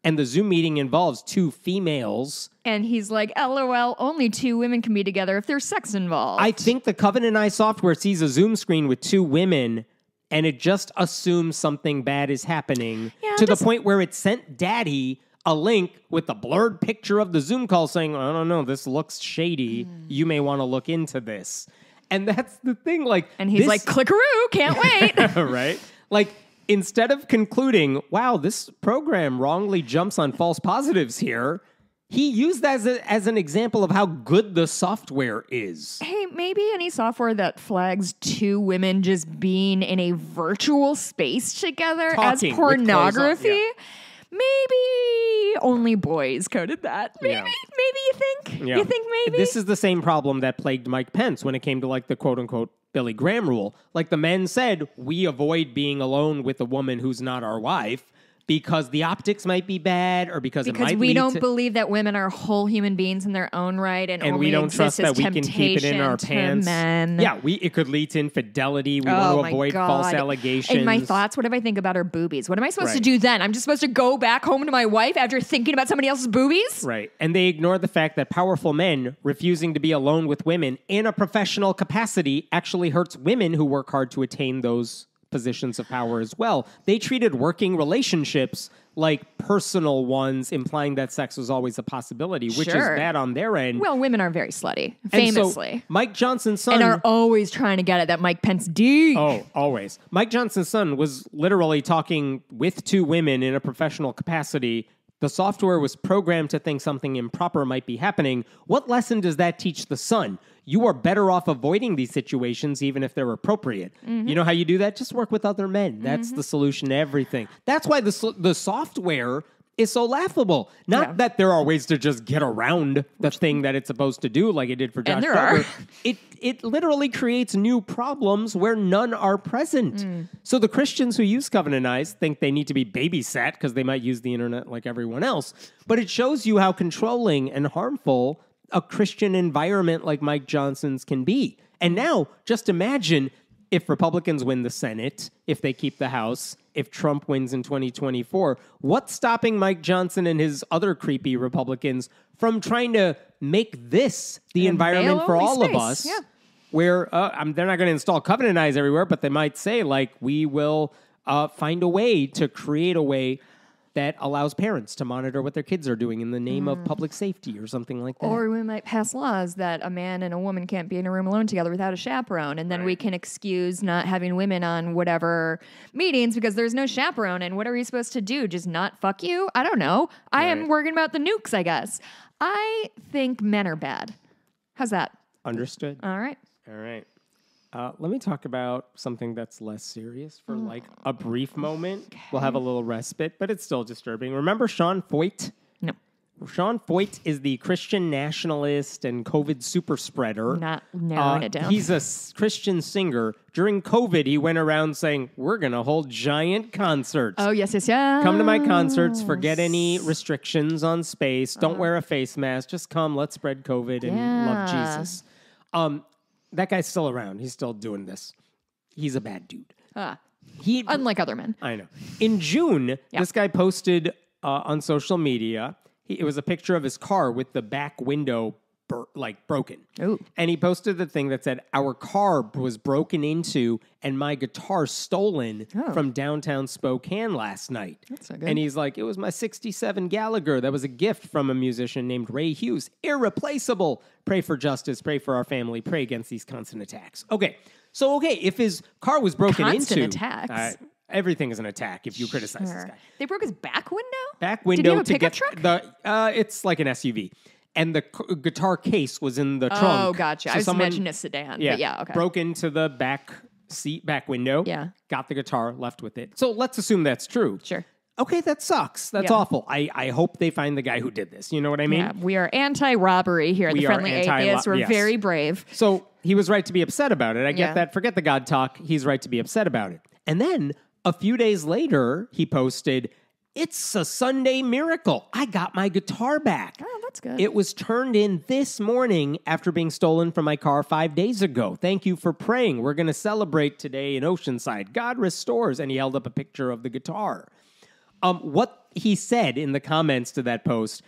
Speaker 1: and the Zoom meeting involves 2 females.
Speaker 2: And he's like, LOL, only 2 women can be together if there's sex involved.
Speaker 1: I think the Covenant Eye software sees a Zoom screen with 2 women, and it just assumes something bad is happening to the point where it sent Daddy a link with a blurred picture of the Zoom call saying, I don't know, this looks shady. You may want to look into this. And that's the thing. Like,
Speaker 2: and he's like, clickaroo, can't wait.
Speaker 1: Right? Like, instead of concluding, wow, this program wrongly jumps on false positives here, he used that as an example of how good the software is.
Speaker 2: Hey, maybe any software that flags 2 women just being in a virtual space together
Speaker 1: Talking
Speaker 2: as pornography.
Speaker 1: Yeah.
Speaker 2: Maybe only boys coded that. Maybe you think?
Speaker 1: Yeah.
Speaker 2: You think maybe?
Speaker 1: This is the same problem that plagued Mike Pence when it came to like the quote-unquote Billy Graham rule. Like the men said, we avoid being alone with a woman who's not our wife because the optics might be bad or because it might
Speaker 2: we don't believe that women are whole human beings in their own right and only
Speaker 1: we don't trust that we can keep it in our pants.
Speaker 2: Men.
Speaker 1: Yeah, it could lead to infidelity. We want to avoid false allegations.
Speaker 2: And my thoughts, what if I think about her boobies? What am I supposed to do then? I'm just supposed to go back home to my wife after thinking about somebody else's boobies?
Speaker 1: Right. And they ignore the fact that powerful men refusing to be alone with women in a professional capacity actually hurts women who work hard to attain those positions of power as well. They treated working relationships like personal ones, implying that sex was always a possibility, which is bad on their end.
Speaker 2: Well, women are very slutty, famously.
Speaker 1: And so Mike Johnson's son...
Speaker 2: And are always trying to get at that Mike Pence D.
Speaker 1: Oh, always. Mike Johnson's son was literally talking with 2 women in a professional capacity. The software was programmed to think something improper might be happening. What lesson does that teach the son? You are better off avoiding these situations, even if they're appropriate. Mm-hmm. You know how you do that? Just work with other men. That's the solution to everything. That's why the software is so laughable. Not that there are ways to just get around the thing that it's supposed to do, like it did for Josh Berger. It literally creates new problems where none are present. So the Christians who use Covenant Eyes think they need to be babysat because they might use the internet like everyone else. But it shows you how controlling and harmful a Christian environment like Mike Johnson's can be. And now, just imagine if Republicans win the Senate, if they keep the House, if Trump wins in 2024, what's stopping Mike Johnson and his other creepy Republicans from trying to make this the environment for all of us? Yeah. Where they're not going to install Covenant Eyes everywhere, but they might say, like, we will find a way to create a way that allows parents to monitor what their kids are doing in the name of public safety or something like that.
Speaker 2: Or we might pass laws that a man and a woman can't be in a room alone together without a chaperone, and then we can excuse not having women on whatever meetings because there's no chaperone, and what are we supposed to do? Just not fuck you? I don't know. I am worrying about the nukes, I guess. I think men are bad. How's that?
Speaker 1: Understood.
Speaker 2: All right.
Speaker 1: Let me talk about something that's less serious for like a brief moment. Okay. We'll have a little respite, but it's still disturbing. Remember Sean Feucht?
Speaker 2: No.
Speaker 1: Sean Feucht is the Christian nationalist and COVID super spreader.
Speaker 2: Not narrowing it down.
Speaker 1: He's a Christian singer. During COVID, he went around saying, we're going to hold giant concerts.
Speaker 2: Oh, yes, yes, yes.
Speaker 1: Come to my concerts. Forget any restrictions on space. Don't wear a face mask. Just come. Let's spread COVID and love Jesus. That guy's still around. He's still doing this. He's a bad dude.
Speaker 2: Unlike other men.
Speaker 1: I know. In June, this guy posted on social media, it was a picture of his car with the back window broken.
Speaker 2: Ooh.
Speaker 1: And he posted the thing that said, our car was broken into and my guitar stolen from downtown Spokane last night.
Speaker 2: That's not good.
Speaker 1: And he's like, it was my 67 Gallagher. That was a gift from a musician named Ray Hughes. Irreplaceable. Pray for justice. Pray for our family. Pray against these constant attacks. Okay. So, if his car was broken
Speaker 2: constant
Speaker 1: into...
Speaker 2: attacks?
Speaker 1: everything is an attack if you criticize this guy.
Speaker 2: They broke his back window?
Speaker 1: Back window
Speaker 2: Did he have a
Speaker 1: to
Speaker 2: pickup
Speaker 1: get
Speaker 2: truck?
Speaker 1: it's like an SUV. And the guitar case was in the trunk.
Speaker 2: Oh, gotcha. I was imagining a sedan. But yeah, okay.
Speaker 1: Broke into the back window.
Speaker 2: Yeah.
Speaker 1: Got the guitar, left with it. So let's assume that's true.
Speaker 2: Sure.
Speaker 1: Okay, that sucks. That's awful. I hope they find the guy who did this. You know what I mean?
Speaker 2: Yeah, we are anti-robbery here at the Friendly Atheists. We're very brave.
Speaker 1: So he was right to be upset about it. I get that. Forget the God talk. He's right to be upset about it. And then a few days later, he posted, "It's a Sunday miracle. I got my guitar back.
Speaker 2: Oh, that's good.
Speaker 1: It was turned in this morning after being stolen from my car 5 days ago. Thank you for praying. We're going to celebrate today in Oceanside. God restores." And he held up a picture of the guitar. What he said in the comments to that post,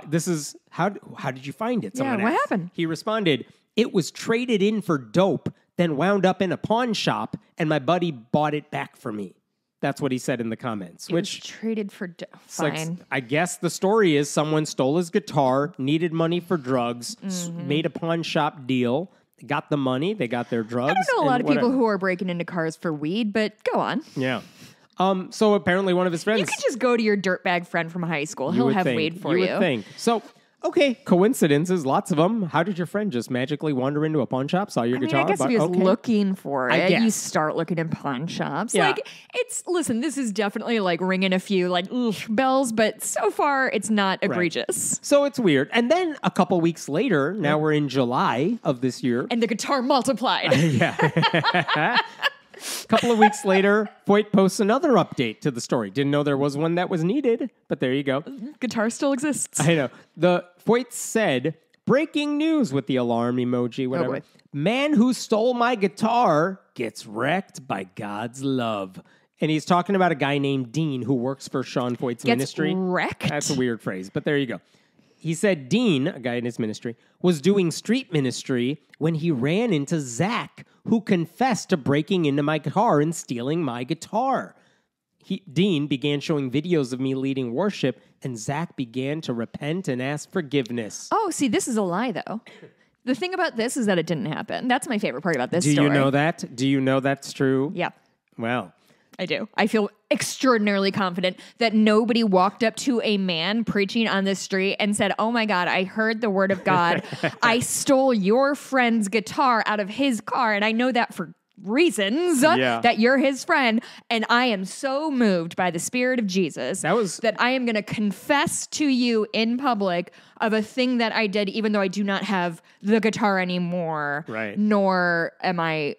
Speaker 1: this is, how did you find it? Someone
Speaker 2: what
Speaker 1: asked.
Speaker 2: happened?
Speaker 1: He responded, "It was traded in for dope, then wound up in a pawn shop, and my buddy bought it back for me." That's what he said in the comments.
Speaker 2: It was traded for fine.
Speaker 1: Like, I guess the story is someone stole his guitar, needed money for drugs, made a pawn shop deal, got the money, they got their drugs.
Speaker 2: I don't know a lot of people who are breaking into cars for weed, but go on.
Speaker 1: Yeah. So apparently one of his friends...
Speaker 2: You could just go to your dirtbag friend from high school. He'll have weed for you.
Speaker 1: You would think. So, okay, coincidences, lots of them. How did your friend just magically wander into a pawn shop, saw your guitar?
Speaker 2: I guess if he was looking for
Speaker 1: I
Speaker 2: it,
Speaker 1: guess.
Speaker 2: you start looking in pawn shops.
Speaker 1: Yeah.
Speaker 2: Like, listen, this is definitely like ringing a few like bells, but so far it's not egregious.
Speaker 1: So it's weird. And then a couple weeks later, now we're in July of this year.
Speaker 2: And the guitar multiplied.
Speaker 1: Yeah. A couple of weeks later, Feucht posts another update to the story. Didn't know there was one that was needed, but there you go.
Speaker 2: Guitar still exists.
Speaker 1: I know. The Feucht said, "Breaking news," with the alarm emoji, whatever. "Man who stole my guitar gets wrecked by God's love." And he's talking about a guy named Dean who works for Sean Feucht's ministry.
Speaker 2: Wrecked?
Speaker 1: That's a weird phrase, but there you go. He said Dean, a guy in his ministry, was doing street ministry when he ran into Zach, who confessed to breaking into my car and stealing my guitar. Dean began showing videos of me leading worship, and Zach began to repent and ask forgiveness.
Speaker 2: Oh, see, this is a lie, though. The thing about this is that it didn't happen. That's my favorite part about this story.
Speaker 1: Do you know that? Do you know that's true?
Speaker 2: Yeah.
Speaker 1: Well,
Speaker 2: I do. I feel extraordinarily confident that nobody walked up to a man preaching on the street and said, "Oh my God, I heard the word of God. I stole your friend's guitar out of his car, and I know that for reasons that you're his friend, and I am so moved by the Spirit of Jesus that I am going to confess to you in public of a thing that I did, even though I do not have the guitar anymore, nor am I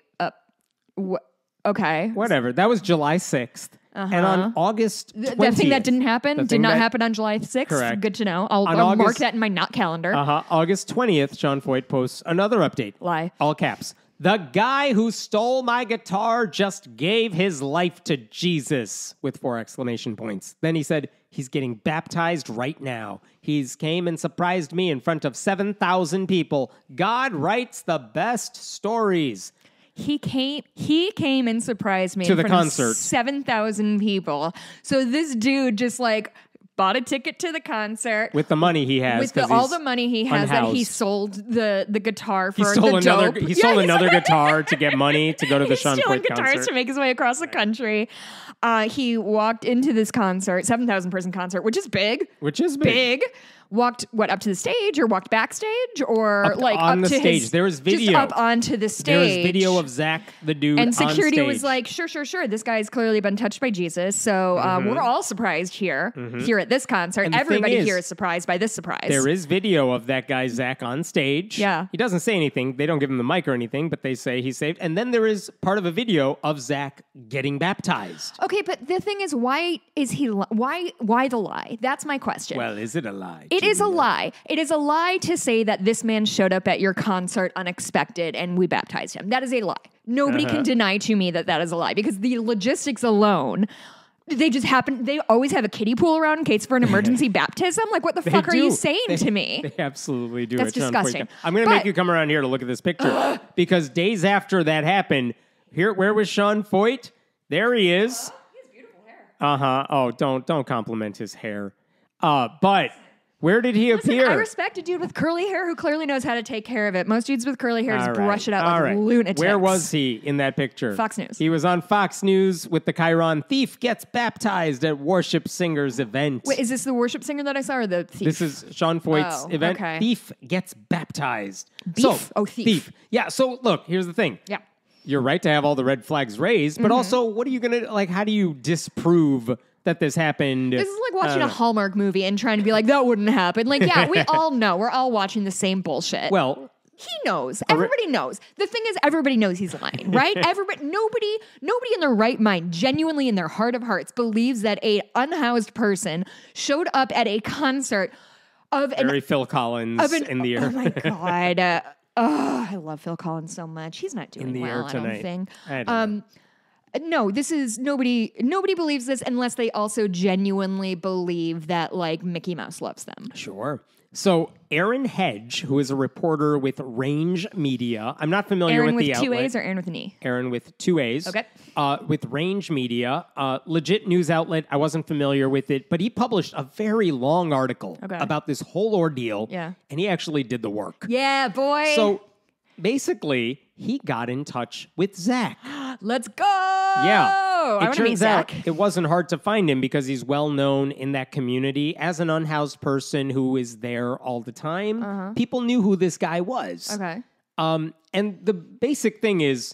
Speaker 2: okay.
Speaker 1: Whatever. That was July 6th. And on August 20th...
Speaker 2: The thing that didn't happen did not happen on July 6th.
Speaker 1: Correct.
Speaker 2: Good to know. I'll mark that in my not calendar.
Speaker 1: August 20th, Sean Feucht posts another update.
Speaker 2: Lie.
Speaker 1: All caps. "The guy who stole my guitar just gave his life to Jesus," with 4 exclamation points. Then he said, "He's getting baptized right now. He's came and surprised me in front of 7,000 people. God writes the best stories."
Speaker 2: He came and surprised me
Speaker 1: to
Speaker 2: in
Speaker 1: the
Speaker 2: front
Speaker 1: concert.
Speaker 2: of 7,000 people. So this dude just bought a ticket to the concert
Speaker 1: with the money he has.
Speaker 2: With all the money he has
Speaker 1: unhoused.
Speaker 2: That he sold the guitar for
Speaker 1: he stole
Speaker 2: the dope.
Speaker 1: He stole another guitar to get money to go to the Sean Feucht concert.
Speaker 2: He's stealing guitars to make his way across the country. He walked into this concert, 7,000 person concert, which is big. Big. Walked up to the stage or walked backstage or
Speaker 1: on the stage. There was video.
Speaker 2: Just up onto the stage.
Speaker 1: There was video of Zach, the dude,
Speaker 2: and security
Speaker 1: on stage.
Speaker 2: was like, sure. This guy's clearly been touched by Jesus. So we're all surprised here at this concert.
Speaker 1: And
Speaker 2: everybody here is surprised by this surprise.
Speaker 1: There is video of that guy, Zach, on stage.
Speaker 2: Yeah.
Speaker 1: He doesn't say anything. They don't give him the mic or anything, but they say he's saved. And then there is part of a video of Zach getting baptized.
Speaker 2: Okay, but the thing is, why the lie? That's my question.
Speaker 1: Well, is it a lie?
Speaker 2: It is a lie. It is a lie to say that this man showed up at your concert unexpected and we baptized him. That is a lie. Nobody can deny to me that is a lie because the logistics alone, they just happen. They always have a kiddie pool around in case for an emergency baptism. Like, what the fuck are you saying to me?
Speaker 1: They absolutely do.
Speaker 2: That's disgusting.
Speaker 1: I'm going to make you come around here to look at this picture because days after that happened, where was Sean Feucht? There he is.
Speaker 2: He has beautiful hair.
Speaker 1: Oh, don't compliment his hair. But Where did he appear?
Speaker 2: I respect a dude with curly hair who clearly knows how to take care of it. Most dudes with curly hair just brush it out like lunatics.
Speaker 1: Where was he in that picture?
Speaker 2: Fox News.
Speaker 1: He was on Fox News with the Chiron thief gets baptized at worship singer's event.
Speaker 2: Wait, is this the worship singer that I saw or the thief?
Speaker 1: This is Sean Feucht's event.
Speaker 2: Okay.
Speaker 1: Thief gets baptized.
Speaker 2: Beef? Thief.
Speaker 1: Yeah, so look, here's the thing.
Speaker 2: Yeah.
Speaker 1: You're right to have all the red flags raised, but also, what are you going to, like, how do you disprove that this happened?
Speaker 2: This is like watching a Hallmark movie and trying to be like, that wouldn't happen. Like, yeah, we all know. We're all watching the same bullshit.
Speaker 1: Well,
Speaker 2: he knows. Everybody knows. The thing is, everybody knows he's lying, right? Nobody in their right mind, genuinely in their heart of hearts, believes that a unhoused person showed up at a concert of
Speaker 1: Phil Collins in the air.
Speaker 2: Oh my God. I love Phil Collins so much. He's not doing well, I don't think. No, this is nobody believes this unless they also genuinely believe that like Mickey Mouse loves them.
Speaker 1: Sure. So Aaron Hedge, who is a reporter with Range Media, I'm not familiar with the outlet.
Speaker 2: Aaron with 2 A's or Aaron with an E?
Speaker 1: Aaron with 2 A's.
Speaker 2: Okay.
Speaker 1: With Range Media, legit news outlet. I wasn't familiar with it, but he published a very long article about this whole ordeal.
Speaker 2: Yeah.
Speaker 1: And he actually did the work.
Speaker 2: Yeah, boy.
Speaker 1: So basically, he got in touch with Zach.
Speaker 2: Let's go.
Speaker 1: Yeah.
Speaker 2: I want to meet Zach.
Speaker 1: It wasn't hard to find him because he's well known in that community as an unhoused person who is there all the time. People knew who this guy was.
Speaker 2: Okay.
Speaker 1: And the basic thing is,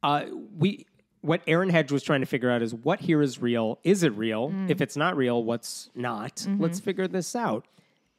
Speaker 1: what Aaron Hedge was trying to figure out is what here is real. Is it real? If it's not real, what's not? Let's figure this out.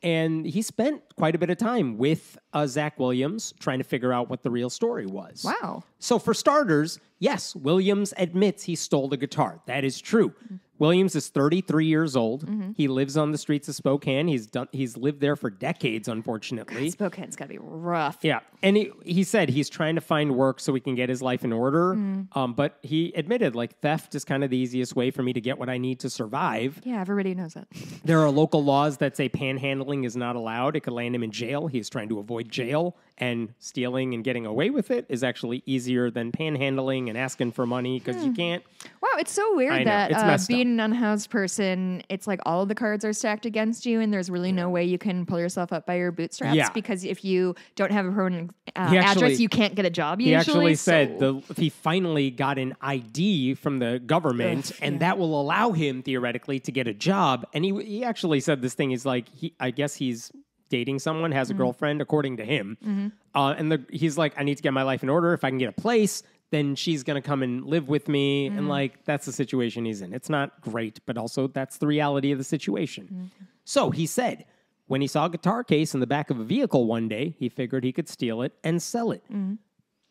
Speaker 1: And he spent quite a bit of time with Zach Williams trying to figure out what the real story was.
Speaker 2: Wow.
Speaker 1: So for starters, yes, Williams admits he stole the guitar. That is true. Williams is 33 years old. He lives on the streets of Spokane. He's lived there for decades, unfortunately.
Speaker 2: God, Spokane's got to be rough.
Speaker 1: Yeah. And he said he's trying to find work so he can get his life in order. But he admitted, like, theft is kind of the easiest way for me to get what I need to survive.
Speaker 2: Yeah, everybody knows that.
Speaker 1: There are local laws that say panhandling is not allowed. It could land him in jail. He is trying to avoid jail. And stealing and getting away with it is actually easier than panhandling and asking for money because you can't.
Speaker 2: Wow, it's so weird that being an unhoused person, it's like all of the cards are stacked against you and there's really no way you can pull yourself up by your bootstraps because if you don't have a permanent address, you can't get a job usually.
Speaker 1: He actually said he finally got an ID from the government and that will allow him theoretically to get a job. And he actually said this thing is like, I guess he's dating someone, has a girlfriend, according to him. And he's like, I need to get my life in order. If I can get a place, then she's going to come and live with me. And like, that's the situation he's in. It's not great, but also that's the reality of the situation. So he said, when he saw a guitar case in the back of a vehicle one day, he figured he could steal it and sell it.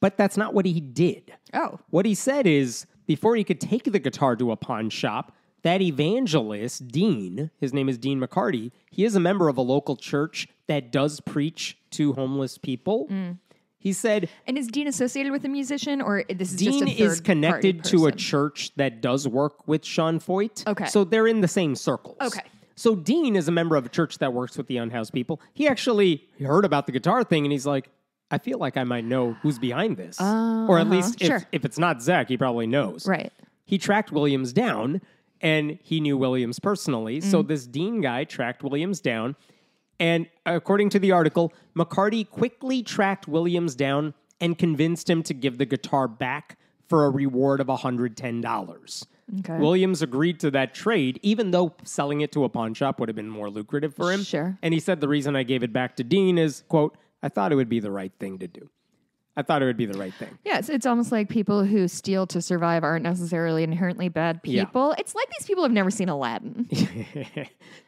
Speaker 1: But that's not what he did.
Speaker 2: Oh.
Speaker 1: What he said is, before he could take the guitar to a pawn shop, that evangelist, Dean, his name is Dean McCarty, he is a member of a local church that does preach to homeless people. He said...
Speaker 2: And is Dean associated with a musician, or this is
Speaker 1: Dean
Speaker 2: just a third
Speaker 1: is connected to a church that does work with Sean Feucht.
Speaker 2: Okay.
Speaker 1: So they're in the same circles.
Speaker 2: Okay.
Speaker 1: So Dean is a member of a church that works with the unhoused people. He actually heard about the guitar thing, and he's like, I feel like I might know who's behind this. Or at least if it's not Zach, he probably knows.
Speaker 2: Right.
Speaker 1: He tracked Williams down, and he knew Williams personally. So this Dean guy tracked Williams down. And according to the article, McCarty quickly tracked Williams down and convinced him to give the guitar back for a reward of $110.
Speaker 2: Okay.
Speaker 1: Williams agreed to that trade, even though selling it to a pawn shop would have been more lucrative for him.
Speaker 2: Sure.
Speaker 1: And he said the reason I gave it back to Dean is, quote, I thought it would be the right thing to do. I thought it would be the right thing.
Speaker 2: Yeah, it's almost like people who steal to survive aren't necessarily inherently bad people. Yeah. It's like these people have never seen Aladdin.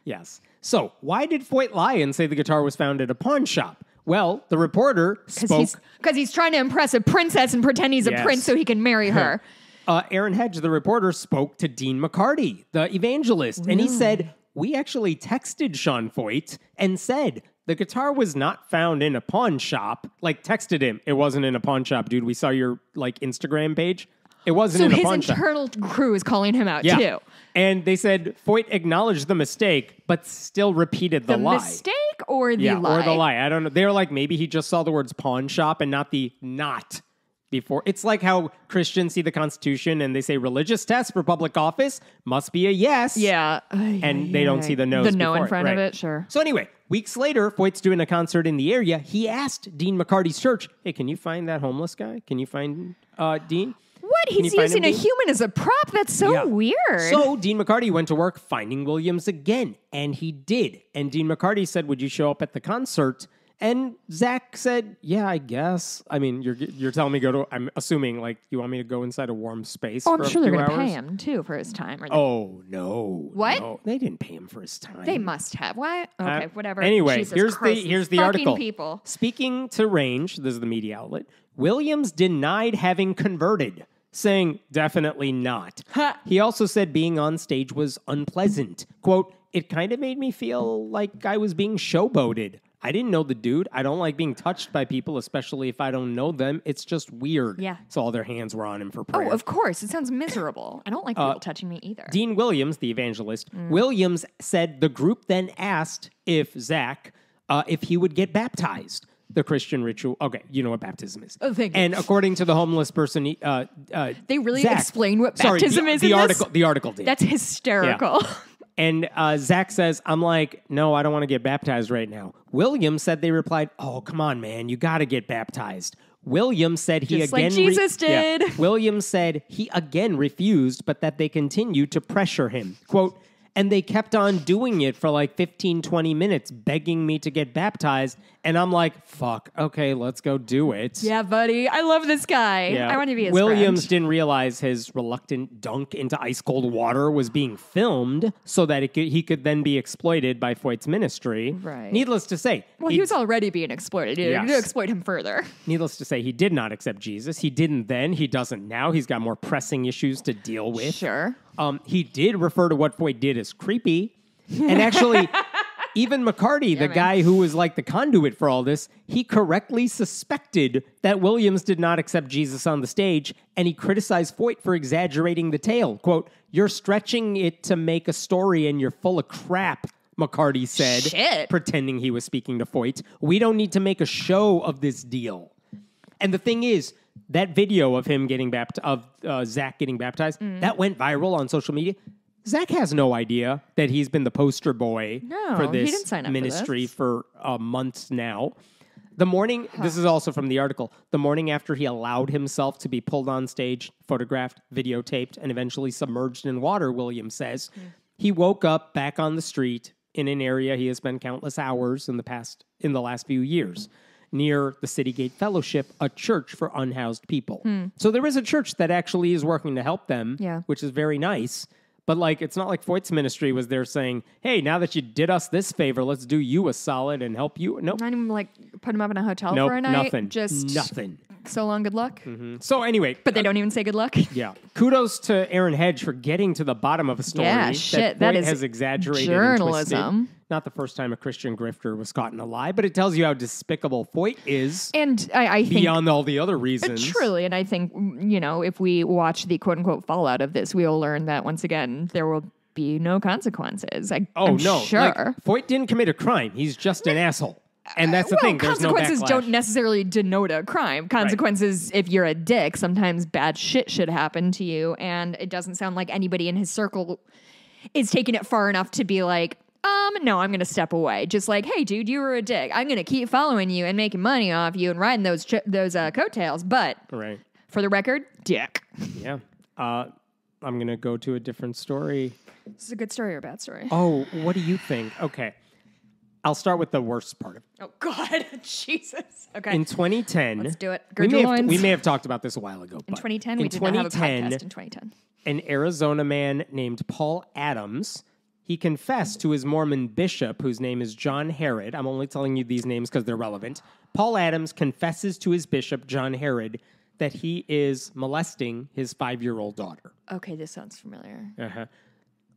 Speaker 1: Yes. So why did Feucht lie and say the guitar was found at a pawn shop? Well, the reporter spoke...
Speaker 2: Because he's trying to impress a princess and pretend he's a prince so he can marry her.
Speaker 1: Aaron Hedge, the reporter, spoke to Dean McCarty, the evangelist, and he said, we actually texted Sean Feucht and said... The guitar was not found in a pawn shop. Like, texted him. It wasn't in a pawn shop, dude. We saw your, like, Instagram page. It wasn't in a pawn shop.
Speaker 2: So his internal crew is calling him out, too.
Speaker 1: And they said Feucht acknowledged the mistake, but still repeated the lie.
Speaker 2: The mistake or the lie?
Speaker 1: Yeah, or the lie. I don't know. They were like, maybe he just saw the words pawn shop and not the not before. It's like how Christians see the Constitution and they say religious test for public office must be a yes.
Speaker 2: Yeah.
Speaker 1: And they don't see the no's
Speaker 2: The no
Speaker 1: before
Speaker 2: in front
Speaker 1: it.
Speaker 2: of
Speaker 1: Right.
Speaker 2: it, sure.
Speaker 1: So anyway, weeks later, Feucht's doing a concert in the area. He asked Dean McCarty's church, hey, can you find that homeless guy? Can you find Dean?
Speaker 2: What?
Speaker 1: Can
Speaker 2: He's
Speaker 1: you find
Speaker 2: using
Speaker 1: him,
Speaker 2: a
Speaker 1: Dean?
Speaker 2: human as a prop? That's so weird.
Speaker 1: So Dean McCarty went to work finding Williams again, and he did. And Dean McCarty said, would you show up at the concert? And Zach said, yeah, I guess. I mean, you're telling me go to, I'm assuming, like, you want me to go inside a warm space
Speaker 2: Oh,
Speaker 1: for
Speaker 2: I'm
Speaker 1: a
Speaker 2: sure they're
Speaker 1: few
Speaker 2: going to
Speaker 1: hours?
Speaker 2: pay him, too, for his time.
Speaker 1: Oh, no.
Speaker 2: What?
Speaker 1: No, they didn't pay him for his time.
Speaker 2: They must have. What? Okay, whatever.
Speaker 1: Anyway,
Speaker 2: Jesus
Speaker 1: here's
Speaker 2: Christ,
Speaker 1: the
Speaker 2: fucking
Speaker 1: article.
Speaker 2: People.
Speaker 1: Speaking to Range, this is the media outlet, Williams denied having converted, saying, definitely not. He also said being on stage was unpleasant. Quote, it kind of made me feel like I was being showboated. I didn't know the dude. I don't like being touched by people, especially if I don't know them. It's just weird.
Speaker 2: Yeah.
Speaker 1: So all their hands were on him for prayer.
Speaker 2: Oh, of course. It sounds miserable. I don't like people touching me either.
Speaker 1: Dean Williams, the evangelist, Williams said the group then asked if Zach, if he would get baptized. The Christian ritual. Okay, you know what baptism is.
Speaker 2: Oh, thank you.
Speaker 1: And according to the homeless person,
Speaker 2: They really
Speaker 1: Zach,
Speaker 2: explain what
Speaker 1: sorry,
Speaker 2: baptism is
Speaker 1: the
Speaker 2: in
Speaker 1: article.
Speaker 2: this?
Speaker 1: The article did.
Speaker 2: That's hysterical.
Speaker 1: And Zach says, I'm like, no, I don't want to get baptized right now. William said they replied, oh, come on, man, you got to get baptized. William said he
Speaker 2: Just
Speaker 1: again...
Speaker 2: like Jesus did.
Speaker 1: William said he again refused, but that they continued to pressure him. Quote, and they kept on doing it for like 15, 20 minutes, begging me to get baptized. And I'm like, fuck, okay, let's go do it.
Speaker 2: Yeah, buddy. I love this guy. I want to be his
Speaker 1: Williams
Speaker 2: friend.
Speaker 1: didn't realize his reluctant dunk into ice-cold water was being filmed so that he could then be exploited by Feucht's ministry.
Speaker 2: Right.
Speaker 1: Needless to say...
Speaker 2: Well, he was already being exploited. You
Speaker 1: Yes.
Speaker 2: need to exploit him further.
Speaker 1: Needless to say, he did not accept Jesus. He didn't then. He doesn't now. He's got more pressing issues to deal with.
Speaker 2: Sure.
Speaker 1: He did refer to what Feucht did as creepy. And actually, even McCarty, the guy who was like the conduit for all this, he correctly suspected that Williams did not accept Jesus on the stage, and he criticized Feucht for exaggerating the tale. Quote, you're stretching it to make a story and you're full of crap, McCarty said,
Speaker 2: Shit.
Speaker 1: pretending he was speaking to Feucht. We don't need to make a show of this deal. And the thing is, that video of him getting Zach getting baptized, that went viral on social media. Zach has no idea that he's been the poster boy for
Speaker 2: he
Speaker 1: this
Speaker 2: didn't sign up for
Speaker 1: ministry
Speaker 2: this.
Speaker 1: for months now. The morning, this is also from the article, the morning after he allowed himself to be pulled on stage, photographed, videotaped, and eventually submerged in water, Williams says, he woke up back on the street in an area he has spent countless hours in the last few years, near the City Gate Fellowship, a church for unhoused people. So there is a church that actually is working to help them, which is very nice. But like, it's not like Feucht's ministry was there saying, hey, now that you did us this favor, let's do you a solid and help you. Nope.
Speaker 2: Not even like put him up in a hotel
Speaker 1: Nope,
Speaker 2: for a night.
Speaker 1: nothing.
Speaker 2: Just
Speaker 1: nothing.
Speaker 2: so long, good luck.
Speaker 1: So anyway.
Speaker 2: But they don't even say good luck.
Speaker 1: Yeah. Kudos to Aaron Hedge for getting to the bottom of a story
Speaker 2: Yeah, shit,
Speaker 1: that
Speaker 2: that
Speaker 1: Feucht
Speaker 2: is
Speaker 1: has exaggerated
Speaker 2: journalism.
Speaker 1: and twisted. Not the first time a Christian grifter was caught in a lie, but it tells you how despicable Feucht is.
Speaker 2: And I think
Speaker 1: beyond all the other reasons.
Speaker 2: Truly, and I think, if we watch the quote-unquote fallout of this, we will learn that, once again, there will be no consequences. I'm
Speaker 1: no.
Speaker 2: sure.
Speaker 1: Like, Feucht didn't commit a crime. He's just an asshole. And that's the thing. There's no
Speaker 2: consequences
Speaker 1: backlash.
Speaker 2: don't necessarily denote a crime. Consequences, if you're a dick, sometimes bad shit should happen to you. And it doesn't sound like anybody in his circle is taking it far enough to be like, no, I'm going to step away. Just like, hey, dude, you were a dick. I'm going to keep following you and making money off you and riding those coattails. But for the record, dick.
Speaker 1: Yeah. I'm going to go to a different story.
Speaker 2: This is a good story or a bad story?
Speaker 1: Oh, what do you think? Okay. I'll start with the worst part of it.
Speaker 2: Oh, God. Jesus. Okay.
Speaker 1: In 2010...
Speaker 2: Let's do it.
Speaker 1: We may have talked about this a while ago.
Speaker 2: In 2010, we did not have a podcast in 2010.
Speaker 1: An Arizona man named Paul Adams, he confessed to his Mormon bishop, whose name is John Herod. I'm only telling you these names because they're relevant. Paul Adams confesses to his bishop, John Herod, that he is molesting his 5-year-old daughter.
Speaker 2: Okay, this sounds familiar.
Speaker 1: Uh-huh.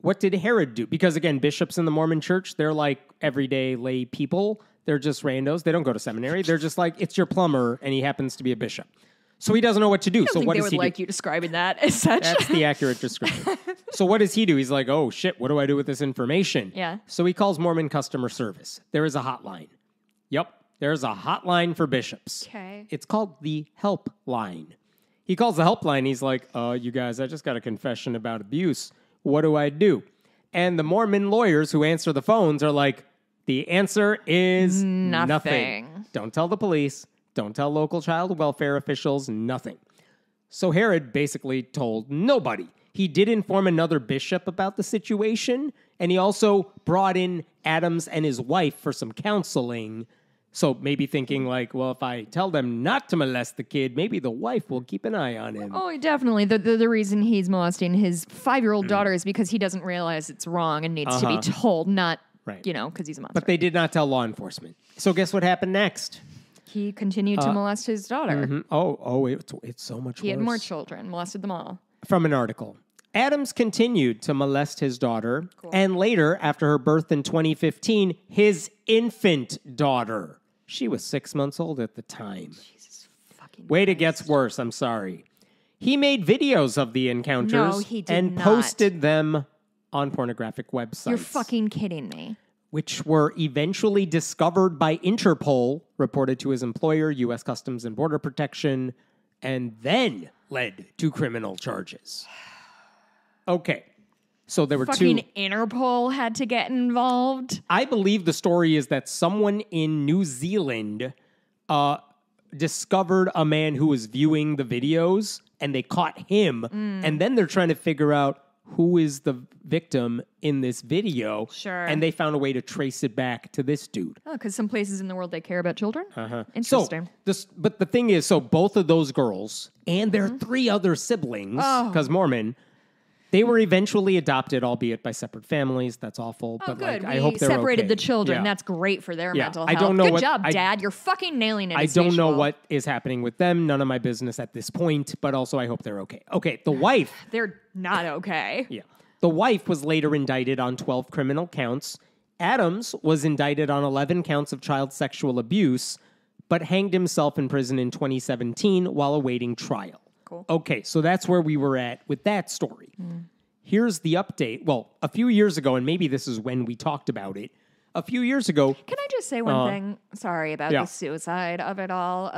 Speaker 1: What did Herod do? Because, again, bishops in the Mormon Church, they're like everyday lay people. They're just randos. They don't go to seminary. They're just like, it's your plumber, and he happens to be a bishop. So he doesn't know what to do.
Speaker 2: I don't think they would like you describing that as such.
Speaker 1: That's the accurate description. So what does he do? He's like, oh, shit, what do I do with this information?
Speaker 2: Yeah.
Speaker 1: So he calls Mormon customer service. There is a hotline. Yep, there's a hotline for bishops.
Speaker 2: Okay.
Speaker 1: It's called the help line. He calls the helpline. He's like, you guys, I just got a confession about abuse. What do I do? And the Mormon lawyers who answer the phones are like, the answer is nothing. Don't tell the police. Don't tell local child welfare officials. Nothing. So Herod basically told nobody. He did inform another bishop about the situation, and he also brought in Adams and his wife for some counseling. So maybe thinking like, well, if I tell them not to molest the kid, maybe the wife will keep an eye on him.
Speaker 2: Oh, definitely. The reason he's molesting his 5-year-old daughter is because he doesn't realize it's wrong and needs to be told, not, because he's a monster.
Speaker 1: But they did not tell law enforcement. So guess what happened next?
Speaker 2: He continued to molest his daughter.
Speaker 1: Mm-hmm. It's so much worse.
Speaker 2: He had more children, molested them all.
Speaker 1: From an article. Adams continued to molest his daughter, and later, after her birth in 2015, his infant daughter. She was 6 months old at the time. Jesus fucking Wait, it gets worse. I'm sorry. He made videos of the encounters and posted them on pornographic websites.
Speaker 2: You're fucking kidding me.
Speaker 1: Which were eventually discovered by Interpol, reported to his employer, U.S. Customs and Border Protection, and then led to criminal charges. Okay. So there were
Speaker 2: fucking Interpol had to get involved.
Speaker 1: I believe the story is that someone in New Zealand discovered a man who was viewing the videos, and they caught him. And then they're trying to figure out who is the victim in this video.
Speaker 2: Sure.
Speaker 1: And they found a way to trace it back to this dude.
Speaker 2: Oh, because some places in the world they care about children? Interesting.
Speaker 1: But the thing is, so both of those girls and their 3 other siblings, because Mormon, they were eventually adopted, albeit by separate families. That's awful.
Speaker 2: Oh,
Speaker 1: but
Speaker 2: good.
Speaker 1: I hope they're
Speaker 2: separated
Speaker 1: okay.
Speaker 2: the children.
Speaker 1: Yeah.
Speaker 2: That's great for their mental health.
Speaker 1: I don't know
Speaker 2: good job, Dad. You're fucking nailing it.
Speaker 1: I don't know what is happening with them. None of my business at this point. But also, I hope they're okay. Okay, the wife.
Speaker 2: They're not okay.
Speaker 1: Yeah. The wife was later indicted on 12 criminal counts. Adams was indicted on 11 counts of child sexual abuse, but hanged himself in prison in 2017 while awaiting trial.
Speaker 2: Cool.
Speaker 1: Okay, so that's where we were at with that story. Here's the update. Well, a few years ago, and maybe this is when we talked about it. A few years ago...
Speaker 2: Can I just say one thing? Sorry about the suicide of it all.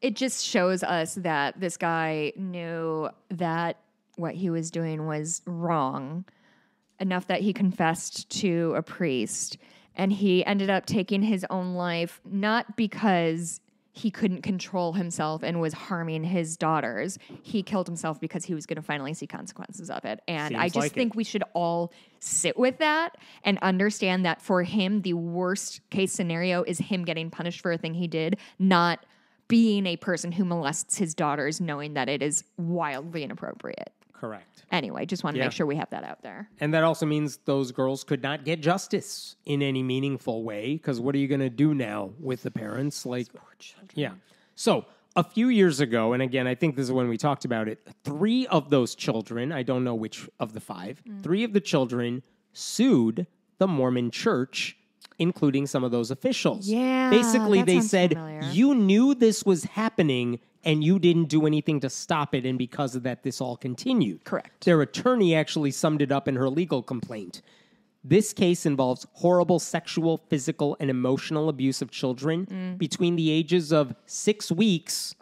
Speaker 2: It just shows us that this guy knew that what he was doing was wrong enough that he confessed to a priest. And he ended up taking his own life, not because he couldn't control himself and was harming his daughters. He killed himself because he was going to finally see consequences of it. And I just think we should all sit with that and understand that for him, the worst case scenario is him getting punished for a thing he did, not being a person who molests his daughters knowing that it is wildly inappropriate.
Speaker 1: Correct.
Speaker 2: Anyway, just want to make sure we have that out there.
Speaker 1: And that also means those girls could not get justice in any meaningful way, because what are you going to do now with the parents? Like, poor children. Yeah. So a few years ago, and again, I think this is when we talked about it, 3 of those children, I don't know which of the 5, 3 of the children sued the Mormon Church, including some of those officials.
Speaker 2: Yeah.
Speaker 1: Basically, they said,
Speaker 2: familiar.
Speaker 1: You knew this was happening and you didn't do anything to stop it, and because of that, this all continued.
Speaker 2: Correct.
Speaker 1: Their attorney actually summed it up in her legal complaint. This case involves horrible sexual, physical, and emotional abuse of children between the ages of 6 weeks.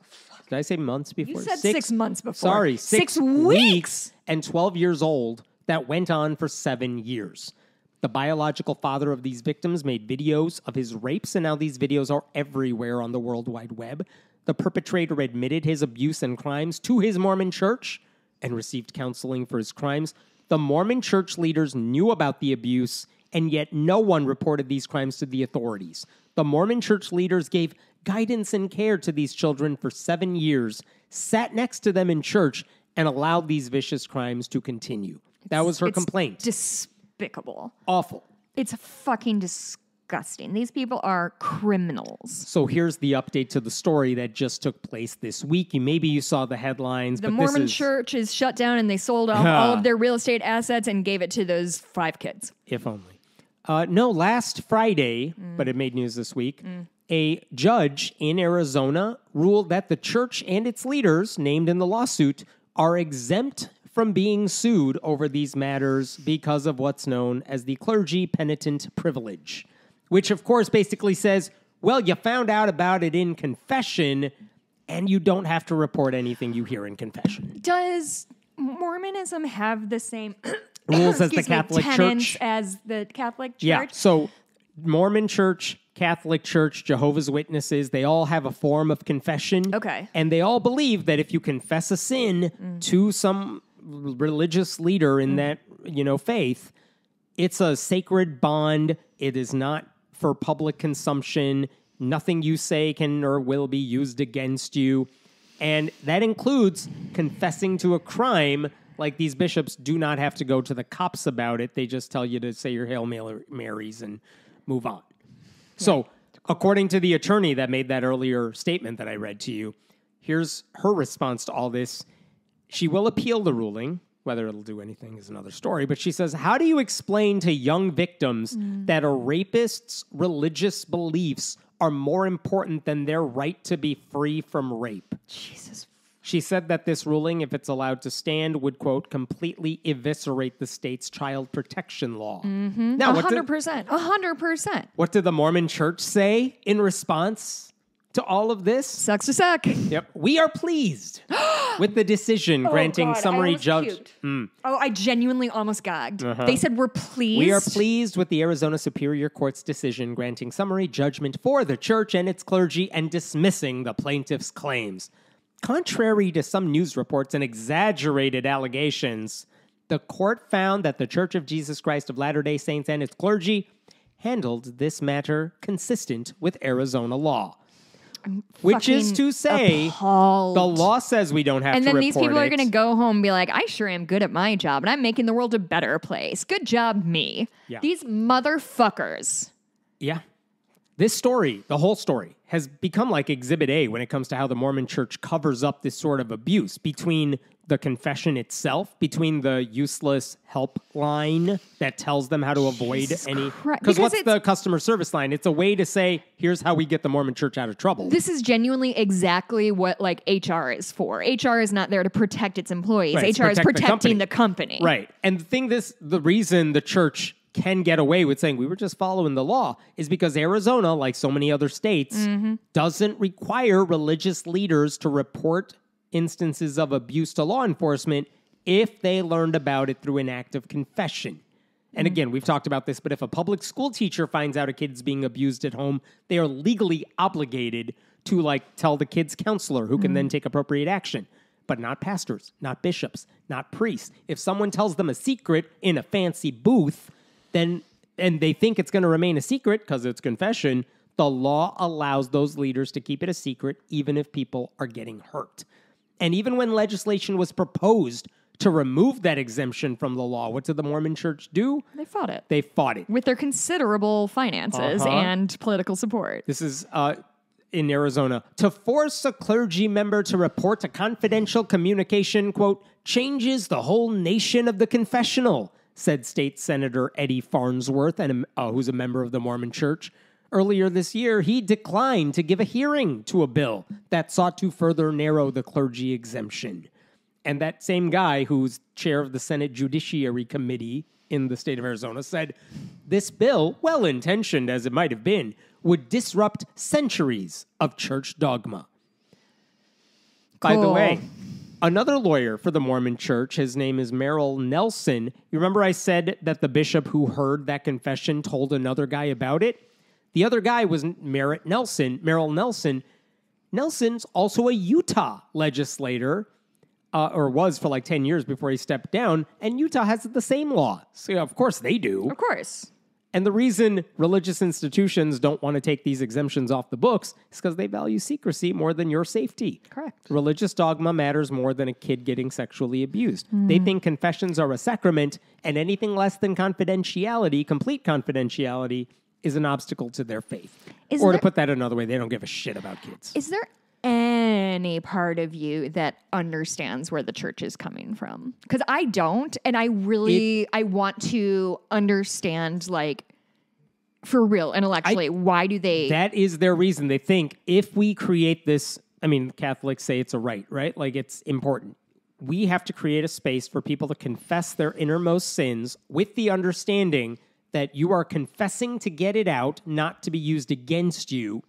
Speaker 1: Did I say months before?
Speaker 2: You said 6 months before.
Speaker 1: Sorry,
Speaker 2: 6 weeks
Speaker 1: and 12 years old that went on for 7 years. The biological father of these victims made videos of his rapes, and now these videos are everywhere on the World Wide Web. The perpetrator admitted his abuse and crimes to his Mormon church and received counseling for his crimes. The Mormon church leaders knew about the abuse, and yet no one reported these crimes to the authorities. The Mormon church leaders gave guidance and care to these children for 7 years, sat next to them in church, and allowed these vicious crimes to continue. That was her complaint.
Speaker 2: Despicable.
Speaker 1: Awful.
Speaker 2: It's fucking disgusting. These people are criminals.
Speaker 1: So here's the update to the story that just took place this week. Maybe you saw the headlines.
Speaker 2: The Mormon Church is shut down and they sold off all of their real estate assets and gave it to those 5 kids.
Speaker 1: If only. No, last Friday, but it made news this week, a judge in Arizona ruled that the church and its leaders named in the lawsuit are exempt from being sued over these matters because of what's known as the clergy-penitent privilege. Which, of course, basically says, well, you found out about it in confession, and you don't have to report anything you hear in confession.
Speaker 2: Does Mormonism have the same
Speaker 1: rules as the Catholic
Speaker 2: tenets
Speaker 1: Church?
Speaker 2: As the Catholic Church?
Speaker 1: Yeah, so Mormon Church, Catholic Church, Jehovah's Witnesses, they all have a form of confession.
Speaker 2: Okay.
Speaker 1: And they all believe that if you confess a sin to some religious leader in that, faith, it's a sacred bond. It is not for public consumption. Nothing you say can or will be used against you. And that includes confessing to a crime. Like, these bishops do not have to go to the cops about it. They just tell you to say your Hail Marys and move on. Yeah. So, according to the attorney that made that earlier statement that I read to you, here's her response to all this. She will appeal the ruling. Whether it'll do anything is another story. But she says, how do you explain to young victims that a rapist's religious beliefs are more important than their right to be free from rape?
Speaker 2: Jesus.
Speaker 1: She said that this ruling, if it's allowed to stand, would, quote, completely eviscerate the state's child protection law.
Speaker 2: Mm-hmm. Now, 100%. 100%.
Speaker 1: What did the Mormon Church say in response to all of this?
Speaker 2: Sucks to suck.
Speaker 1: Yep. We are pleased with the decision granting summary judgment.
Speaker 2: Oh, I genuinely almost gagged. They said we're pleased.
Speaker 1: We are pleased with the Arizona Superior Court's decision granting summary judgment for the church and its clergy and dismissing the plaintiff's claims. Contrary to some news reports and exaggerated allegations, the court found that the Church of Jesus Christ of Latter-day Saints and its clergy handled this matter consistent with Arizona law. Which is to say,
Speaker 2: appalled.
Speaker 1: The law says we don't have to report it.
Speaker 2: And then these people are going to go home and be like, I sure am good at my job, and I'm making the world a better place. Good job, me.
Speaker 1: Yeah.
Speaker 2: These motherfuckers.
Speaker 1: Yeah. This story, the whole story, has become like Exhibit A when it comes to how the Mormon Church covers up this sort of abuse between the confession itself, between the useless helpline that tells them how to avoid any... Because what's the customer service line? It's a way to say, here's how we get the Mormon Church out of trouble.
Speaker 2: This is genuinely exactly what HR is for. HR is not there to protect its employees.
Speaker 1: Right,
Speaker 2: HR is protecting the company.
Speaker 1: Right. And the reason the church can get away with saying we were just following the law is because Arizona, like so many other states, doesn't require religious leaders to report instances of abuse to law enforcement if they learned about it through an act of confession. And again, we've talked about this, but if a public school teacher finds out a kid's being abused at home, they are legally obligated to tell the kid's counselor who can then take appropriate action. But not pastors, not bishops, not priests. If someone tells them a secret in a fancy booth, and they think it's going to remain a secret because it's confession, the law allows those leaders to keep it a secret even if people are getting hurt. And even when legislation was proposed to remove that exemption from the law, what did the Mormon Church do?
Speaker 2: They fought it.
Speaker 1: They fought it.
Speaker 2: With their considerable finances and political support.
Speaker 1: This is in Arizona. To force a clergy member to report a confidential communication, quote, changes the whole nation of the confessional, said State Senator Eddie Farnsworth, who's a member of the Mormon Church. Earlier this year, he declined to give a hearing to a bill that sought to further narrow the clergy exemption. And that same guy, who's chair of the Senate Judiciary Committee in the state of Arizona, said this bill, well-intentioned as it might have been, would disrupt centuries of church dogma. Cool. By the way, another lawyer for the Mormon Church, his name is Merrill Nelson. You remember I said that the bishop who heard that confession told another guy about it? The other guy was Merrill Nelson. Nelson's also a Utah legislator, or was for 10 years before he stepped down, and Utah has the same law. So, of course, they do.
Speaker 2: Of course.
Speaker 1: And the reason religious institutions don't want to take these exemptions off the books is because they value secrecy more than your safety.
Speaker 2: Correct.
Speaker 1: Religious dogma matters more than a kid getting sexually abused. They think confessions are a sacrament, and anything less than confidentiality, complete confidentiality, is an obstacle to their faith. To put that another way, they don't give a shit about kids.
Speaker 2: Is there any part of you that understands where the church is coming from? Because I don't, and I want to understand, for real, intellectually, why do they...
Speaker 1: That is their reason. They think if we create this... Catholics say it's a right? It's important. We have to create a space for people to confess their innermost sins with the understanding that you are confessing to get it out, not to be used against you.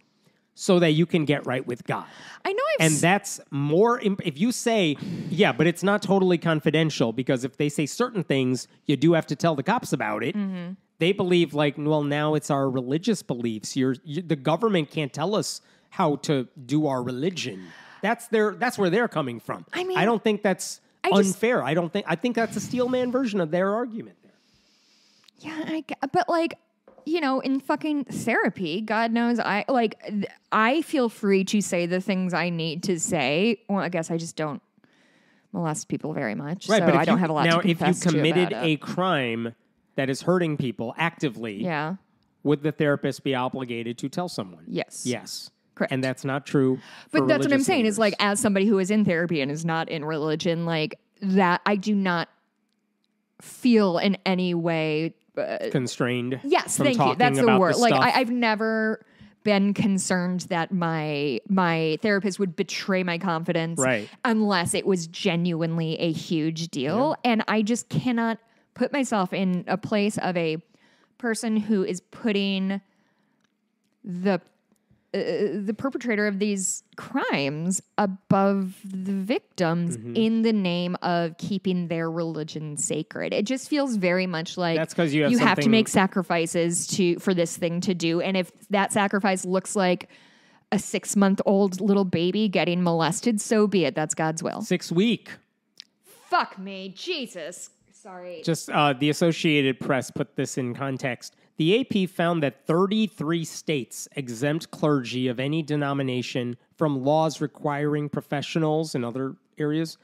Speaker 1: so that you can get right with God.
Speaker 2: I know
Speaker 1: And that's more, if you say, yeah, but it's not totally confidential, because if they say certain things, you do have to tell the cops about it.
Speaker 2: Mm-hmm.
Speaker 1: They believe like, well, now it's our religious beliefs. The government can't tell us how to do our religion. That's where they're coming from.
Speaker 2: I mean,
Speaker 1: I don't think that's unfair. I think that's a Steelman version of their argument there.
Speaker 2: Yeah, but like, you know, in fucking therapy, God knows I feel free to say the things I need to say. Well, I guess I just don't molest people very much,
Speaker 1: right,
Speaker 2: so
Speaker 1: but
Speaker 2: I don't have a lot to confess to.
Speaker 1: Now, if you committed a crime that is hurting people actively, would the therapist be obligated to tell someone?
Speaker 2: Yes.
Speaker 1: Yes.
Speaker 2: Correct.
Speaker 1: And that's not true.
Speaker 2: But that's what I'm saying
Speaker 1: leaders.
Speaker 2: is like, as somebody who is in therapy and is not in religion, like that, I do not feel in any way
Speaker 1: constrained.
Speaker 2: Yes,
Speaker 1: from
Speaker 2: thank you. That's the
Speaker 1: about
Speaker 2: word.
Speaker 1: The
Speaker 2: like
Speaker 1: stuff.
Speaker 2: I've never been concerned that my therapist would betray my confidence,
Speaker 1: right,
Speaker 2: unless it was genuinely a huge deal. Yeah. And I just cannot put myself in a place of a person who is putting the perpetrator of these crimes above the victims in the name of keeping their religion sacred. It just feels very much like
Speaker 1: that's because you
Speaker 2: have to make sacrifices for this thing to do. And if that sacrifice looks like a 6-month-old little baby getting molested, so be it. That's God's will.
Speaker 1: 6 week.
Speaker 2: Fuck me. Jesus. Sorry.
Speaker 1: Just the Associated Press put this in context. The AP found that 33 states exempt clergy of any denomination from laws requiring professionals in other areas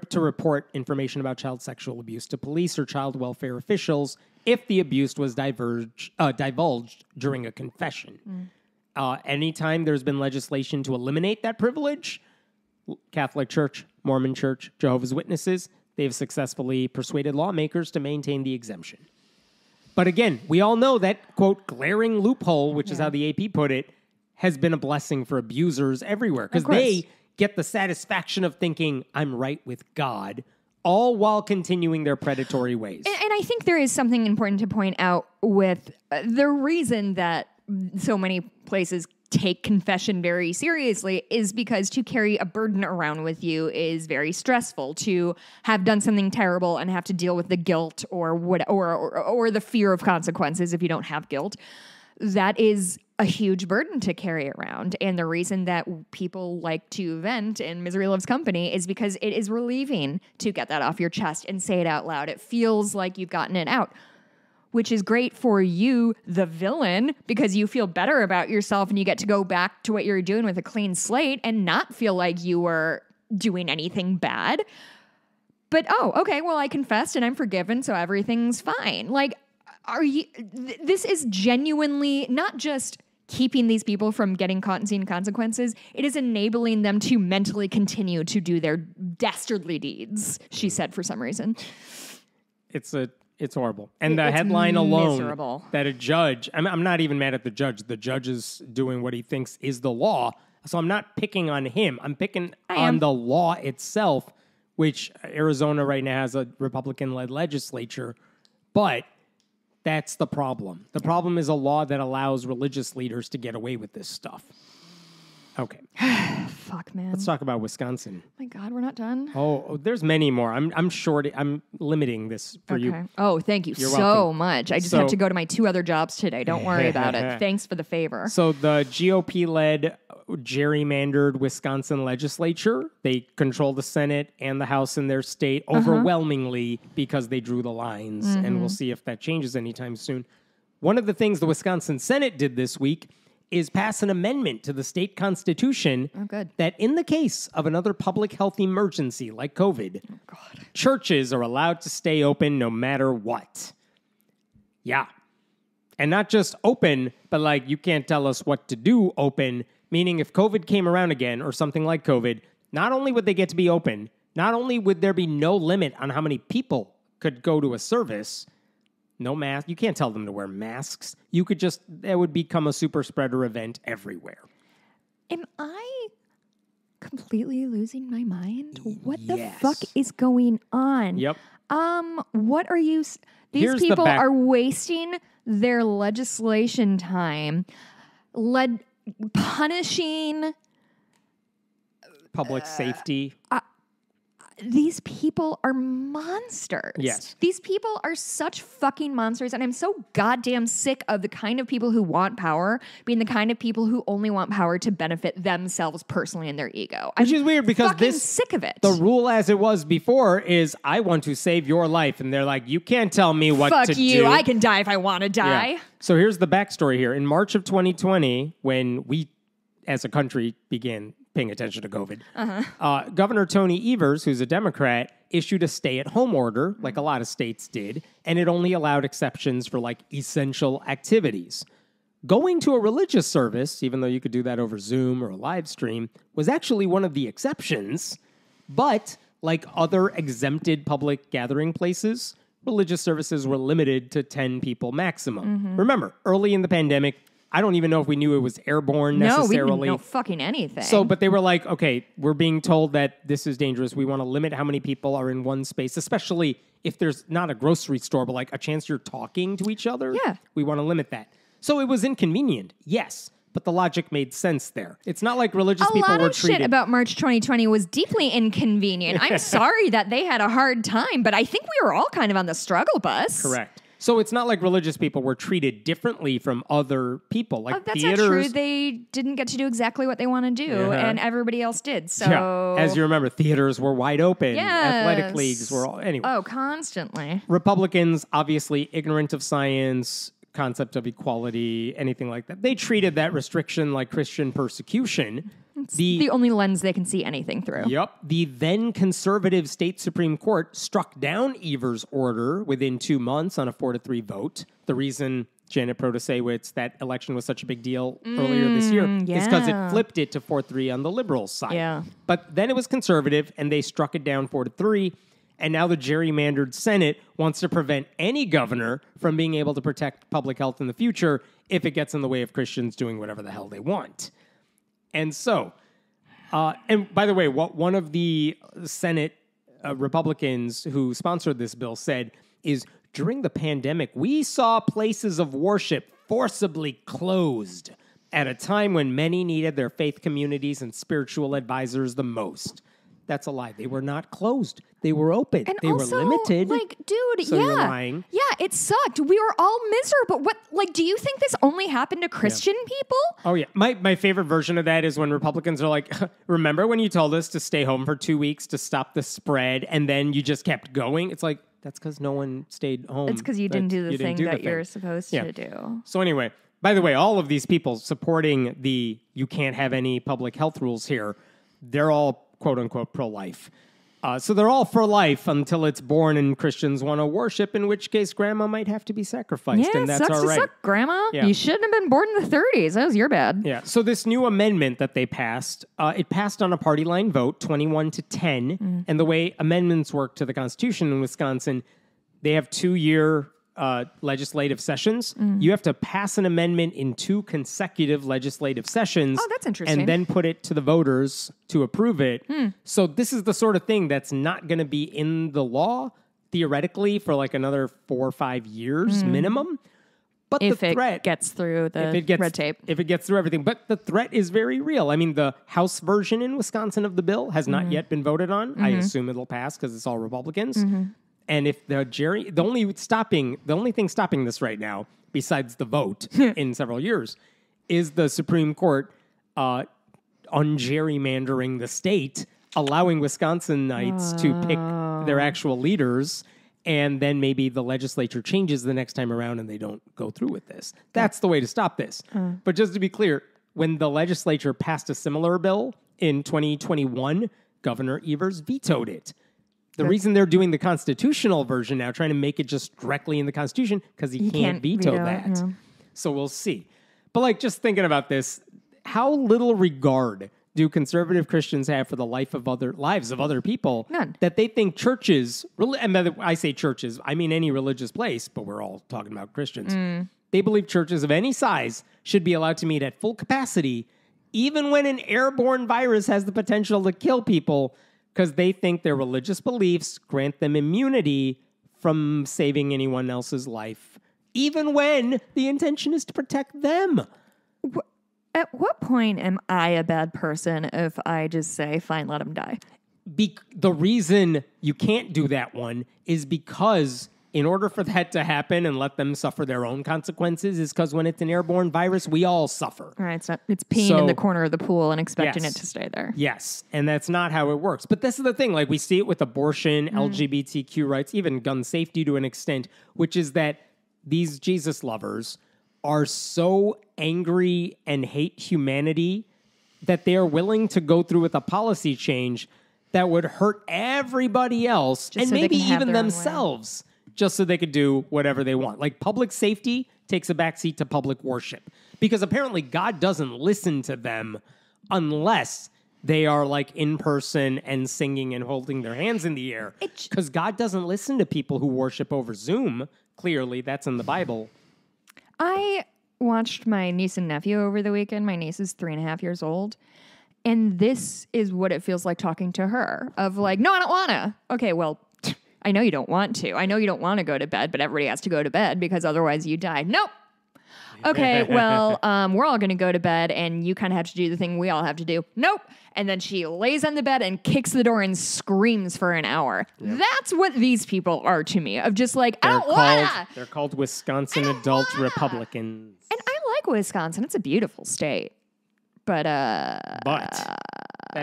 Speaker 1: to report information about child sexual abuse to police or child welfare officials if the abuse was divulged during a confession. Anytime there's been legislation to eliminate that privilege, Catholic Church, Mormon Church, Jehovah's Witnesses, they've successfully persuaded lawmakers to maintain the exemption. But again, we all know that, quote, glaring loophole, which is how the AP put it, has been a blessing for abusers everywhere. Because they get the satisfaction of thinking, I'm right with God, all while continuing their predatory ways.
Speaker 2: And I think there is something important to point out with the reason that so many places take confession very seriously is because to carry a burden around with you is very stressful. To have done something terrible and have to deal with the guilt or the fear of consequences if you don't have guilt, that is a huge burden to carry around. And the reason that people like to vent in Misery Loves Company is because it is relieving to get that off your chest and say it out loud. It feels like you've gotten it out, which is great for you, the villain, because you feel better about yourself and you get to go back to what you're doing with a clean slate and not feel like you were doing anything bad. But, okay, well, I confessed and I'm forgiven, so everything's fine. Like, this is genuinely not just keeping these people from getting caught and seeing consequences. It is enabling them to mentally continue to do their dastardly deeds, she said for some reason.
Speaker 1: It's horrible. And the headline alone
Speaker 2: miserable.
Speaker 1: That a judge, I'm not even mad at the judge. The judge is doing what he thinks is the law. So I'm not picking on him. I'm picking on the law itself, which Arizona right now has a Republican-led legislature. But that's the problem. The problem is a law that allows religious leaders to get away with this stuff. Okay.
Speaker 2: Fuck, man.
Speaker 1: Let's talk about Wisconsin.
Speaker 2: Oh my God, we're not done.
Speaker 1: Oh, there's many more. I'm short. I'm limiting this for you.
Speaker 2: Oh, thank you so much. I just have to go to my 2 other jobs today. Don't worry about it. Thanks for the favor.
Speaker 1: So the GOP-led gerrymandered Wisconsin legislature, they control the Senate and the House in their state overwhelmingly because they drew the lines, and we'll see if that changes anytime soon. One of the things the Wisconsin Senate did this week is pass an amendment to the state constitution that in the case of another public health emergency like COVID, churches are allowed to stay open no matter what. Yeah. And not just open, but like you can't tell us what to do open, meaning if COVID came around again or something like COVID, not only would they get to be open, not only would there be no limit on how many people could go to a service, no mask. You can't tell them to wear masks. That would become a super spreader event everywhere.
Speaker 2: Am I completely losing my mind? What the fuck is going on?
Speaker 1: Yep.
Speaker 2: What are you... These people are wasting their legislation time punishing
Speaker 1: public safety.
Speaker 2: These people are monsters.
Speaker 1: Yes.
Speaker 2: These people are such fucking monsters. And I'm so goddamn sick of the kind of people who want power being the kind of people who only want power to benefit themselves personally and their ego.
Speaker 1: Which is weird because
Speaker 2: fucking sick of it.
Speaker 1: The rule as it was before is I want to save your life. And they're like, you can't tell me what to do.
Speaker 2: Fuck you. I can die if I want to die.
Speaker 1: Yeah. So here's the backstory here. In March of 2020, when we as a country began paying attention to COVID, Governor Tony Evers, who's a Democrat, issued a stay-at-home order, like a lot of states did, and it only allowed exceptions for, like, essential activities. Going to a religious service, even though you could do that over Zoom or a live stream, was actually one of the exceptions, but, like other exempted public gathering places, religious services were limited to 10 people maximum. Remember, early in the pandemic, I don't even know if we knew it was airborne necessarily.
Speaker 2: No, we didn't know fucking anything.
Speaker 1: So, but they were like, okay, we're being told that this is dangerous. We want to limit how many people are in one space, especially if there's not a grocery store, but like a chance you're talking to each other.
Speaker 2: Yeah.
Speaker 1: We want to limit that. So it was inconvenient, yes, but the logic made sense there. It's not like religious people were treated. A lot of
Speaker 2: shit about March 2020 was deeply inconvenient. I'm sorry that they had a hard time, but I think we were all kind of on the struggle bus.
Speaker 1: Correct. So it's not like religious people were treated differently from other people. Like
Speaker 2: that's
Speaker 1: theaters,
Speaker 2: not true. They didn't get to do exactly what they want to do, and everybody else did. So,
Speaker 1: yeah. As you remember, theaters were wide open.
Speaker 2: Yes.
Speaker 1: Athletic leagues were all... Anyway.
Speaker 2: Oh, constantly.
Speaker 1: Republicans, obviously ignorant of science, concept of equality, anything like that. They treated that restriction like Christian persecution.
Speaker 2: It's the only lens they can see anything through.
Speaker 1: Yep. The then conservative state Supreme Court struck down Evers' order within 2 months on a 4-3 vote. The reason Janet Protasewicz, that election was such a big deal earlier this year is because it flipped it to 4-3 on the liberals' side.
Speaker 2: Yeah.
Speaker 1: But then it was conservative, and they struck it down 4-3. And now the gerrymandered Senate wants to prevent any governor from being able to protect public health in the future if it gets in the way of Christians doing whatever the hell they want. And so, and by the way, what one of the Senate Republicans who sponsored this bill said is, during the pandemic, we saw places of worship forcibly closed at a time when many needed their faith communities and spiritual advisors the most. That's a lie. They were not closed. They were open.
Speaker 2: And
Speaker 1: they
Speaker 2: also,
Speaker 1: were limited.
Speaker 2: Like, dude,
Speaker 1: so you're lying.
Speaker 2: Yeah, it sucked. We were all miserable. What, like, do you think this only happened to Christian people?
Speaker 1: Oh, yeah. My favorite version of that is when Republicans are like, remember when you told us to stay home for 2 weeks to stop the spread and then you just kept going? It's like, that's because no one stayed home.
Speaker 2: It's because you didn't do the thing that you're supposed to do.
Speaker 1: So anyway, by the way, all of these people supporting the you can't have any public health rules here, they're all quote-unquote pro-life. So they're all for life until it's born and Christians want to worship, in which case grandma might have to be sacrificed, and that's all right.
Speaker 2: Suck, Grandma.
Speaker 1: Yeah.
Speaker 2: You shouldn't have been born in the 30s. That was your bad.
Speaker 1: Yeah. So this new amendment that they passed, it passed on a party line vote, 21-10. And the way amendments work to the Constitution in Wisconsin, they have 2-year legislative sessions. You have to pass an amendment in 2 consecutive legislative sessions.
Speaker 2: Oh, that's interesting.
Speaker 1: And then put it to the voters to approve it. So this is the sort of thing that's not going to be in the law, theoretically, for like another 4 or 5 years minimum. But
Speaker 2: if
Speaker 1: the threat
Speaker 2: gets through the red tape.
Speaker 1: If it gets through everything. But the threat is very real. I mean, the House version in Wisconsin of the bill has not yet been voted on. I assume it'll pass because it's all Republicans. And if the only thing stopping this right now, besides the vote in several years, is the Supreme Court ungerrymandering the state, allowing Wisconsinites to pick their actual leaders, and then maybe the legislature changes the next time around and they don't go through with this. That's the way to stop this. But just to be clear, when the legislature passed a similar bill in 2021, Governor Evers vetoed it. The reason they're doing the constitutional version now, trying to make it just directly in the Constitution, because he can't veto that. Yeah. So we'll see. But like, just thinking about this, how little regard do conservative Christians have for the lives of other people?
Speaker 2: None.
Speaker 1: That they think churches, and I say churches, I mean any religious place, but we're all talking about Christians. They believe churches of any size should be allowed to meet at full capacity, even when an airborne virus has the potential to kill people, because they think their religious beliefs grant them immunity from saving anyone else's life, even when the intention is to protect them.
Speaker 2: At what point am I a bad person if I just say, fine, let him die?
Speaker 1: The reason you can't do that one is because in order for that to happen and let them suffer their own consequences is because when it's an airborne virus, we all suffer.
Speaker 2: All right, so it's peeing in the corner of the pool and expecting it to stay there.
Speaker 1: Yes, and that's not how it works. But this is the thing, like we see it with abortion, LGBTQ rights, even gun safety to an extent, which is that these Jesus lovers are so angry and hate humanity that they are willing to go through with a policy change that would hurt everybody else and maybe even themselves, just so they could do whatever they want. Like public safety takes a backseat to public worship because apparently God doesn't listen to them unless they are like in person and singing and holding their hands in the air. Because God doesn't listen to people who worship over Zoom. Clearly, that's in the Bible.
Speaker 2: I watched my niece and nephew over the weekend. My niece is 3.5 years old. And this is what it feels like talking to her of like, no, I don't want to. Okay, well, I know you don't want to. I know you don't want to go to bed, but everybody has to go to bed because otherwise you die. Nope. Okay, well, we're all going to go to bed and you kind of have to do the thing we all have to do. Nope. And then she lays on the bed and kicks the door and screams for an hour. Yep. That's what these people are to me, of just like, I don't want to.
Speaker 1: They're called Wisconsin Adult Republicans.
Speaker 2: And I like Wisconsin. It's a beautiful state. But
Speaker 1: that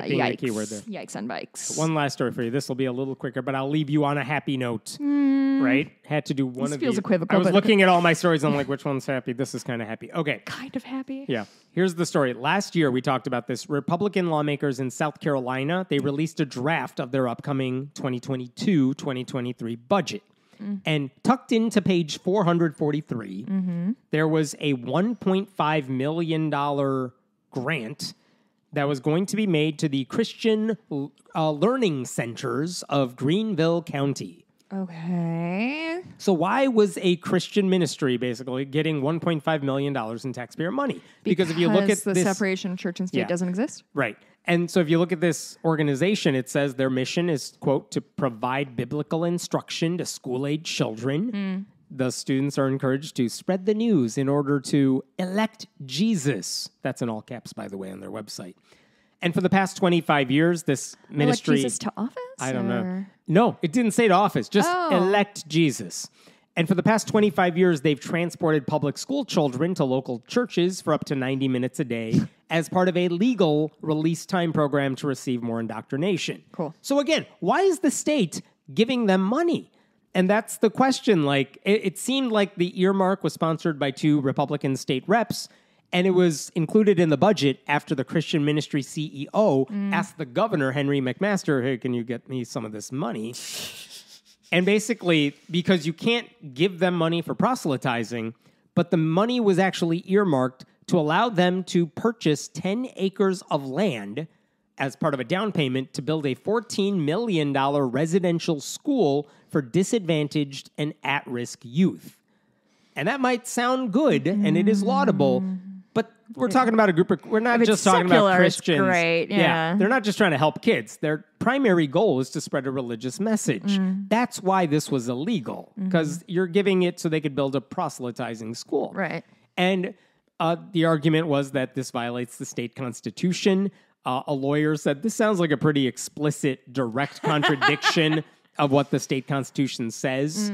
Speaker 1: being the key word there.
Speaker 2: Yikes on bikes.
Speaker 1: One last story for you. This will be a little quicker, but I'll leave you on a happy note. Right? Had to do one
Speaker 2: this
Speaker 1: of
Speaker 2: feels
Speaker 1: these.
Speaker 2: Equivocal.
Speaker 1: I was looking at all my stories and I'm like, which one's happy? This is kind of happy. Okay.
Speaker 2: Kind of happy.
Speaker 1: Yeah. Here's the story. Last year, we talked about this. Republican lawmakers in South Carolina, they released a draft of their upcoming 2022-2023 budget. And tucked into page 443, there was a $1.5 million grant that was going to be made to the Christian learning centers of Greenville County.
Speaker 2: Okay.
Speaker 1: So why was a Christian ministry basically getting $1.5 million in taxpayer money? Because if you look at
Speaker 2: the separation of church and state doesn't exist.
Speaker 1: Right. And so if you look at this organization, it says their mission is, quote, to provide biblical instruction to school-age children. The students are encouraged to spread the news in order to elect Jesus. That's in all caps, by the way, on their website. And for the past 25 years, this ministry...
Speaker 2: Elect Jesus to office?
Speaker 1: I don't know. No, it didn't say to office. Just elect Jesus. And for the past 25 years, they've transported public school children to local churches for up to 90 minutes a day as part of a legal release time program to receive more indoctrination.
Speaker 2: Cool.
Speaker 1: So again, why is the state giving them money? And that's the question. Like, it seemed like the earmark was sponsored by 2 Republican state reps, and it was included in the budget after the Christian ministry CEO asked the governor, Henry McMaster, hey, can you get me some of this money? And basically, because you can't give them money for proselytizing, but the money was actually earmarked to allow them to purchase 10 acres of land as part of a down payment to build a $14 million residential school for disadvantaged and at-risk youth. And that might sound good, and it is laudable, but we're talking about a group of... We're not just talking about Christians.
Speaker 2: It's great, yeah.
Speaker 1: They're not just trying to help kids. Their primary goal is to spread a religious message. That's why this was illegal, because you're giving it so they could build a proselytizing school.
Speaker 2: Right.
Speaker 1: And the argument was that this violates the state constitution. A lawyer said, this sounds like a pretty explicit, direct contradiction of what the state constitution says.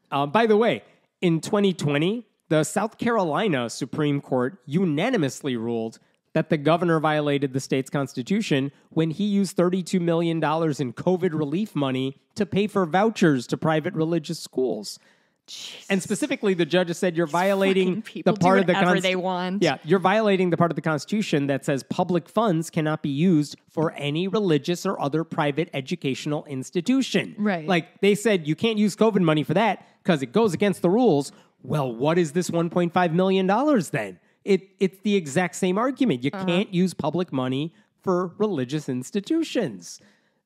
Speaker 1: By the way, in 2020, the South Carolina Supreme Court unanimously ruled that the governor violated the state's constitution when he used $32 million in COVID relief money to pay for vouchers to private religious schools. Jesus. And specifically, the judge said you're violating the part of the
Speaker 2: they want.
Speaker 1: Yeah, you're violating the part of the Constitution that says public funds cannot be used for any religious or other private educational institution.
Speaker 2: Right.
Speaker 1: Like they said, you can't use COVID money for that because it goes against the rules. Well, what is this $1.5 million then? It's the exact same argument. You can't use public money for religious institutions.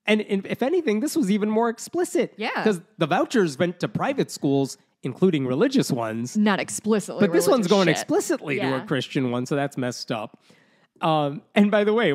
Speaker 1: And if anything, this was even more explicit.
Speaker 2: Yeah.
Speaker 1: Because the vouchers went to private schools, including religious ones.
Speaker 2: Not explicitly.
Speaker 1: But this one's going
Speaker 2: shit.
Speaker 1: explicitly to a Christian one, so that's messed up. And by the way,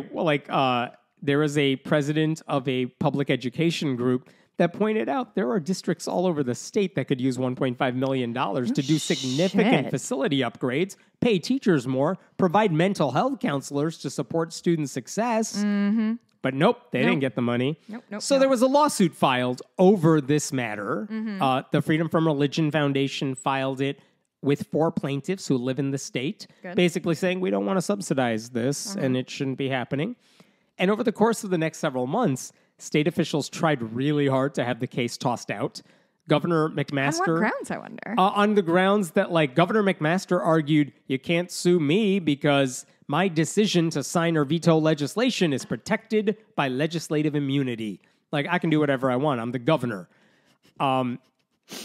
Speaker 1: there is a president of a public education group that pointed out there are districts all over the state that could use $1.5 million to do significant facility upgrades, pay teachers more, provide mental health counselors to support student success.
Speaker 2: Mm-hmm.
Speaker 1: But nope, they didn't get the money.
Speaker 2: So
Speaker 1: there was a lawsuit filed over this matter.
Speaker 2: Mm-hmm.
Speaker 1: The Freedom from Religion Foundation filed it with 4 plaintiffs who live in the state, basically saying we don't want to subsidize this and it shouldn't be happening. And over the course of the next several months, state officials tried really hard to have the case tossed out. Governor McMaster...
Speaker 2: On what grounds, I wonder?
Speaker 1: On the grounds that, like, Governor McMaster argued, you can't sue me because my decision to sign or veto legislation is protected by legislative immunity. Like, I can do whatever I want. I'm the governor.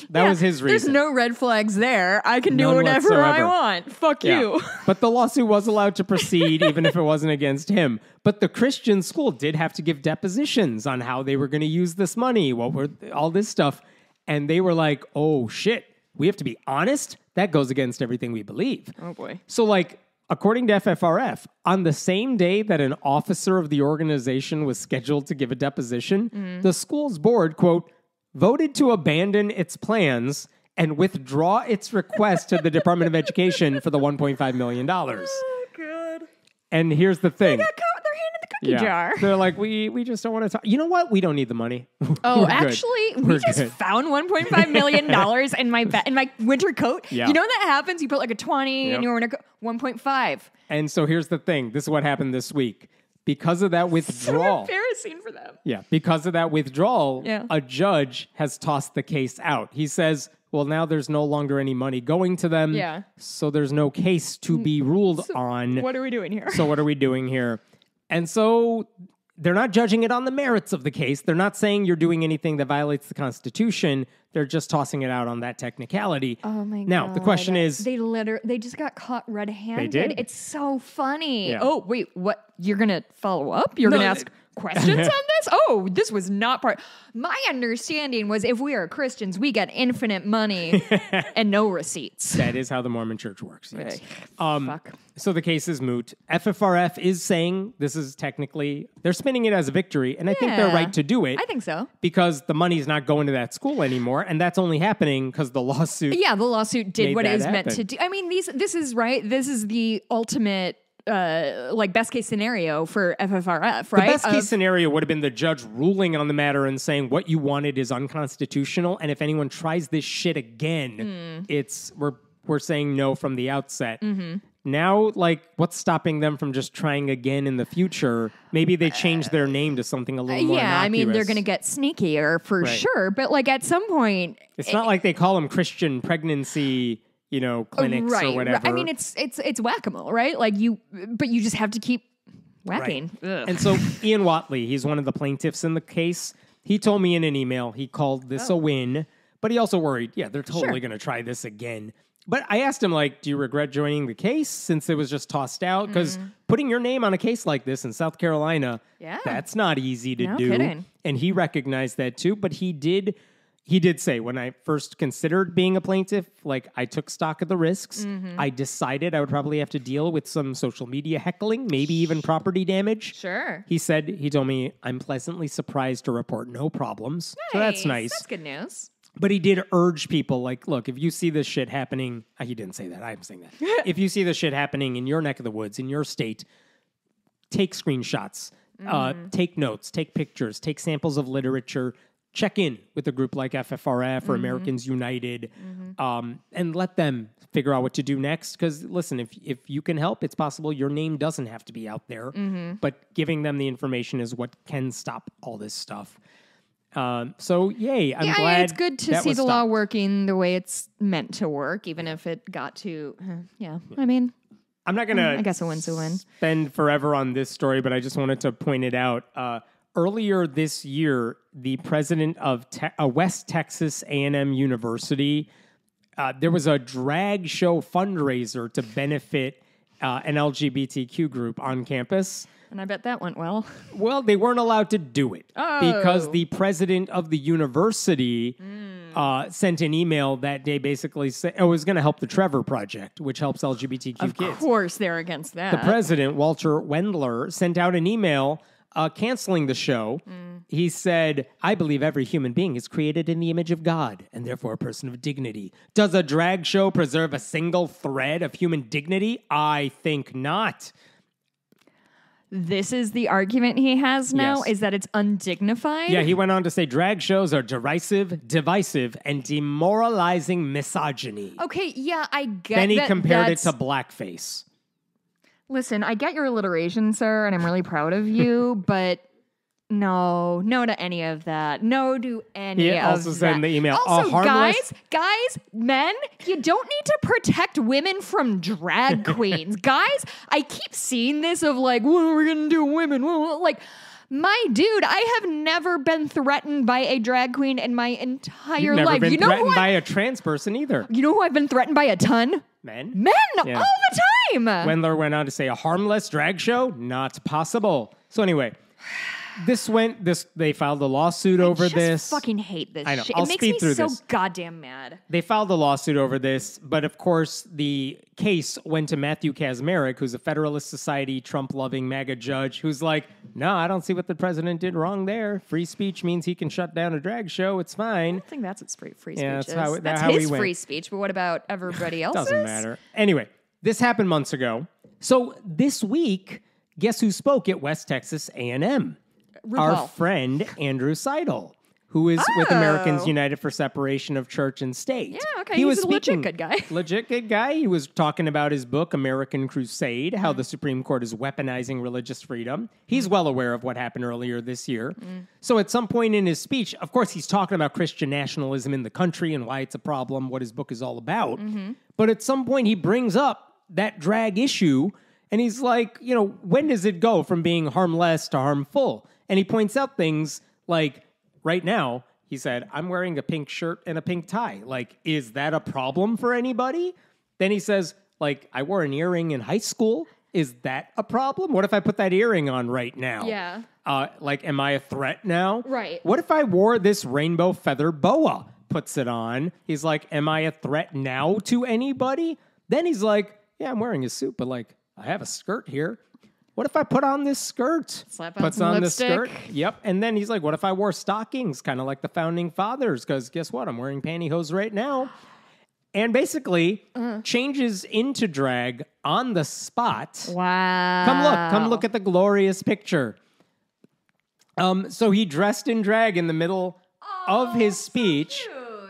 Speaker 1: That was his reason.
Speaker 2: There's no red flags there. I can do whatever I want. Fuck you.
Speaker 1: But the lawsuit was allowed to proceed even if it wasn't against him. But the Christian school did have to give depositions on how they were going to use this money, what were all this stuff. And they were like, oh, shit, we have to be honest? That goes against everything we believe.
Speaker 2: Oh, boy.
Speaker 1: So, like, according to FFRF, on the same day that an officer of the organization was scheduled to give a deposition, the school's board, quote, voted to abandon its plans and withdraw its request to the Department of Education for the $1.5 million.
Speaker 2: Oh, God.
Speaker 1: And here's the thing.
Speaker 2: They got caught with their hand in the cookie jar.
Speaker 1: They're like, we just don't want to talk. You know what? We don't need the money.
Speaker 2: Oh, actually, we just found $1.5 million in my winter coat.
Speaker 1: Yeah.
Speaker 2: You know that happens? You put like a 20 in your winter coat. 1.5.
Speaker 1: And so here's the thing. This is what happened this week. Because of that withdrawal.
Speaker 2: So embarrassing for them.
Speaker 1: Yeah. Because of that withdrawal, a judge has tossed the case out. He says, well, now there's no longer any money going to them.
Speaker 2: Yeah.
Speaker 1: So there's no case to be ruled on.
Speaker 2: What are we doing here?
Speaker 1: So what are we doing here? And so they're not judging it on the merits of the case. They're not saying you're doing anything that violates the Constitution. They're just tossing it out on that technicality.
Speaker 2: Oh my God.
Speaker 1: Now, the question is...
Speaker 2: They just got caught red-handed.
Speaker 1: They did.
Speaker 2: It's so funny.
Speaker 1: Yeah.
Speaker 2: Oh, wait, what? You're going to follow up? You're going to ask questions on this? Oh, this was not part... My understanding was if we are Christians, we get infinite money and no receipts.
Speaker 1: That is how the Mormon Church works. Yes.
Speaker 2: Fuck.
Speaker 1: So the case is moot. FFRF is saying this is technically... They're spinning it as a victory, and I think they're right to do it.
Speaker 2: I think so.
Speaker 1: Because the money's not going to that school anymore, and that's only happening because the lawsuit...
Speaker 2: Yeah, the lawsuit did what it was meant
Speaker 1: happen.
Speaker 2: to do. I mean, this is right. This is the ultimate... best case scenario for FFRF, right?
Speaker 1: The best case scenario would have been the judge ruling on the matter and saying what you wanted is unconstitutional, and if anyone tries this shit again, we're saying no from the outset. Now, like, what's stopping them from just trying again in the future? Maybe they change their name to something a little more innocuous.
Speaker 2: I mean, they're going to get sneakier for sure, but like at some point,
Speaker 1: it's not like they call them Christian pregnancy. Clinics or whatever.
Speaker 2: I mean, it's whack-a-mole, right? Like but you just have to keep whacking.
Speaker 1: Right. And so Ian Watley, he's one of the plaintiffs in the case. He told me in an email, he called this a win, but he also worried, they're totally going to try this again. But I asked him, like, do you regret joining the case since it was just tossed out? Because putting your name on a case like this in South Carolina, that's not easy to do.
Speaker 2: Kidding.
Speaker 1: And he recognized that too, but he did say, when I first considered being a plaintiff, like, I took stock of the risks. I decided I would probably have to deal with some social media heckling, maybe even property damage.
Speaker 2: Sure.
Speaker 1: He told me, I'm pleasantly surprised to report no problems. So that's nice.
Speaker 2: That's good news.
Speaker 1: But he did urge people, like, look, if you see this shit happening, he didn't say that, I'm saying that. If you see this shit happening in your neck of the woods, in your state, take screenshots, take notes, take pictures, take samples of literature, check in with a group like FFRF or Americans United, and let them figure out what to do next. Because, listen, if you can help, it's possible your name doesn't have to be out there. But giving them the information is what can stop all this stuff. So, yay, I'm glad
Speaker 2: it's good to see the law working the way it's meant to work, even if it got to, I mean...
Speaker 1: I'm not going to
Speaker 2: I guess a win's a win.
Speaker 1: Spend forever on this story, but I just wanted to point it out. Earlier this year, the president of West Texas A&M University, there was a drag show fundraiser to benefit an LGBTQ group on campus.
Speaker 2: And I bet that went well.
Speaker 1: Well, they weren't allowed to do it because the president of the university sent an email that day basically saying it was going to help the Trevor Project, which helps LGBTQ kids.
Speaker 2: Of course they're against that.
Speaker 1: The president, Walter Wendler, sent out an email canceling the show, he said, I believe every human being is created in the image of God and therefore a person of dignity. Does a drag show preserve a single thread of human dignity? I think not.
Speaker 2: This is the argument he has now,
Speaker 1: Yes.
Speaker 2: is that it's undignified?
Speaker 1: Yeah, he went on to say drag shows are derisive, divisive, and demoralizing misogyny.
Speaker 2: Okay, yeah, I get
Speaker 1: Then he
Speaker 2: that
Speaker 1: compared it
Speaker 2: that's-
Speaker 1: to blackface.
Speaker 2: Listen, I get your alliteration, sir, and I'm really proud of you, but no to any of that. No to any of that.
Speaker 1: He also said in the email,
Speaker 2: Also,
Speaker 1: harmless...
Speaker 2: guys, men, you don't need to protect women from drag queens. Guys, I keep seeing this of like, what are we going to do women? Like, my dude, I have never been threatened by a drag queen in my entire
Speaker 1: You've never
Speaker 2: life.
Speaker 1: been
Speaker 2: You know
Speaker 1: threatened
Speaker 2: who
Speaker 1: by a trans person either.
Speaker 2: You know who I've been threatened by a ton?
Speaker 1: Men?
Speaker 2: Men
Speaker 1: Yeah.
Speaker 2: all the time.
Speaker 1: Wendler went on to say a harmless drag show, not possible. So anyway, they filed a lawsuit over
Speaker 2: I just
Speaker 1: this.
Speaker 2: fucking hate this
Speaker 1: I know.
Speaker 2: shit.
Speaker 1: I'll
Speaker 2: It makes
Speaker 1: speed
Speaker 2: me
Speaker 1: through
Speaker 2: so
Speaker 1: this.
Speaker 2: goddamn mad.
Speaker 1: They filed a lawsuit over this, but of course the case went to Matthew Kaczmarek, who's a Federalist Society, Trump-loving MAGA judge, who's like, no, I don't see what the president did wrong there. Free speech means he can shut down a drag show. It's fine.
Speaker 2: I think that's what free speech
Speaker 1: Yeah,
Speaker 2: is.
Speaker 1: that's how
Speaker 2: his
Speaker 1: he went.
Speaker 2: free speech, but what about everybody else's?
Speaker 1: Doesn't matter. Anyway, this happened months ago. So this week, guess who spoke at West Texas A&M? Our friend Andrew Seidel, who is with Americans United for Separation of Church and State.
Speaker 2: Yeah, okay, he's a legit good guy.
Speaker 1: Legit good guy. He was talking about his book, American Crusade, how the Supreme Court is weaponizing religious freedom. He's well aware of what happened earlier this year. So at some point in his speech, of course, he's talking about Christian nationalism in the country and why it's a problem, what his book is all about. But at some point, he brings up that drag issue, and he's like, when does it go from being harmless to harmful? And he points out things like, right now, he said, I'm wearing a pink shirt and a pink tie. Like, is that a problem for anybody? Then he says, like, I wore an earring in high school. Is that a problem? What if I put that earring on right now?
Speaker 2: Yeah.
Speaker 1: Am I a threat now?
Speaker 2: Right.
Speaker 1: What if I wore this rainbow feather boa? Puts it on. He's like, am I a threat now to anybody? Then he's like, yeah, I'm wearing a suit, but like, I have a skirt here. What if I put on this skirt?
Speaker 2: Slap on some lipstick.
Speaker 1: The skirt. Yep. And then he's like, what if I wore stockings? Kind of like the founding fathers. Because guess what? I'm wearing pantyhose right now. And basically changes into drag on the spot.
Speaker 2: Wow.
Speaker 1: Come look at the glorious picture. So he dressed in drag in the middle of his speech,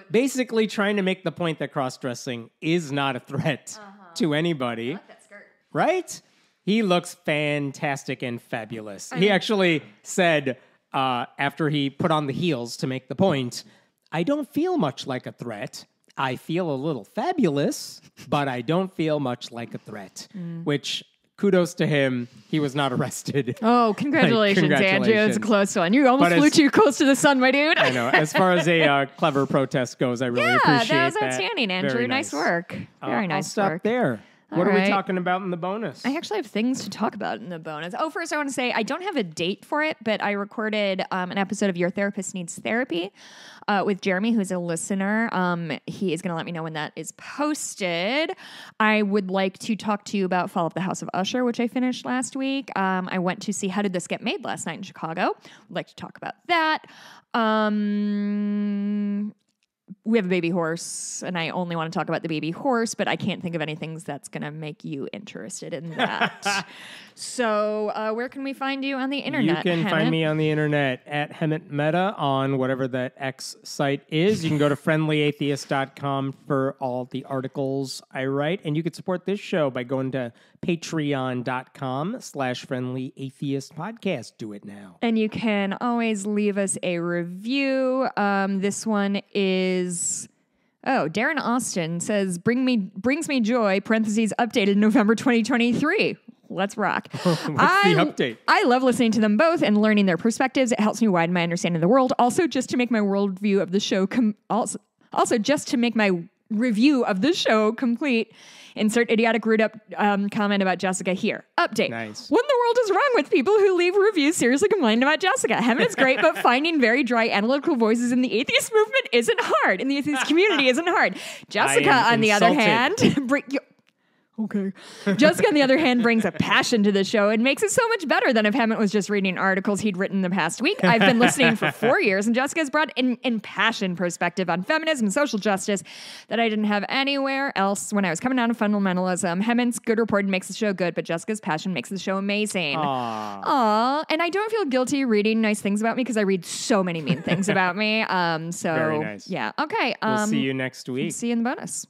Speaker 1: basically trying to make the point that cross-dressing is not a threat to anybody.
Speaker 2: I like that skirt.
Speaker 1: Right? He looks fantastic and fabulous. He actually said, after he put on the heels to make the point, I don't feel much like a threat. I feel a little fabulous, but I don't feel much like a threat. Which, kudos to him, he was not arrested.
Speaker 2: Oh, congratulations, Andrew. It's a close one. You almost
Speaker 1: But
Speaker 2: flew
Speaker 1: as-
Speaker 2: too close to the sun, my dude.
Speaker 1: I know. As far as a clever protest goes, I really appreciate that.
Speaker 2: that was outstanding, Andrew.
Speaker 1: Very
Speaker 2: Nice work. Very
Speaker 1: I'll
Speaker 2: nice
Speaker 1: stop
Speaker 2: work.
Speaker 1: there.
Speaker 2: All
Speaker 1: What are we
Speaker 2: right.
Speaker 1: talking about in the bonus?
Speaker 2: I actually have things to talk about in the bonus. Oh, first I want to say I don't have a date for it, but I recorded an episode of Your Therapist Needs Therapy with Jeremy, who's a listener. He is going to let me know when that is posted. I would like to talk to you about Fall of the House of Usher, which I finished last week. I went to see How Did This Get Made last night in Chicago. Would like to talk about that. We have a baby horse, and I only want to talk about the baby horse, but I can't think of anything that's going to make you interested in that. So where can we find you on the internet?
Speaker 1: You can
Speaker 2: Hemant?
Speaker 1: find me on the internet at Hemant Meta on whatever that X site is. You can go to friendlyatheist.com for all the articles I write. And you can support this show by going to patreon.com/friendlyatheistpodcast. Do it now.
Speaker 2: And you can always leave us a review. This one is... Oh, Darren Austin says, brings me joy, parentheses, updated November 2023. Let's rock.
Speaker 1: What's the update?
Speaker 2: I love listening to them both and learning their perspectives. It helps me widen my understanding of the world. Also, just to make my worldview of the show also just to make my review of the show complete. Insert idiotic rude up comment about Jessica here. Update.
Speaker 1: Nice.
Speaker 2: What in the world is wrong with people who leave reviews seriously complaining about Jessica? Heaven is great, but finding very dry analytical voices in the atheist movement isn't hard. In the atheist community isn't hard. Jessica, on the other hand, Okay. Jessica, on the other hand, brings a passion to the show and makes it so much better than if Hemant was just reading articles he'd written the past week. I've been listening for 4 years, and Jessica's brought an impassioned perspective on feminism and social justice that I didn't have anywhere else when I was coming down to fundamentalism. Hemant's good reporting makes the show good, but Jessica's passion makes the show amazing. Aww. And I don't feel guilty reading nice things about me because I read so many mean things about me. So
Speaker 1: very nice.
Speaker 2: Yeah. Okay.
Speaker 1: We'll see you next week.
Speaker 2: See you in the bonus.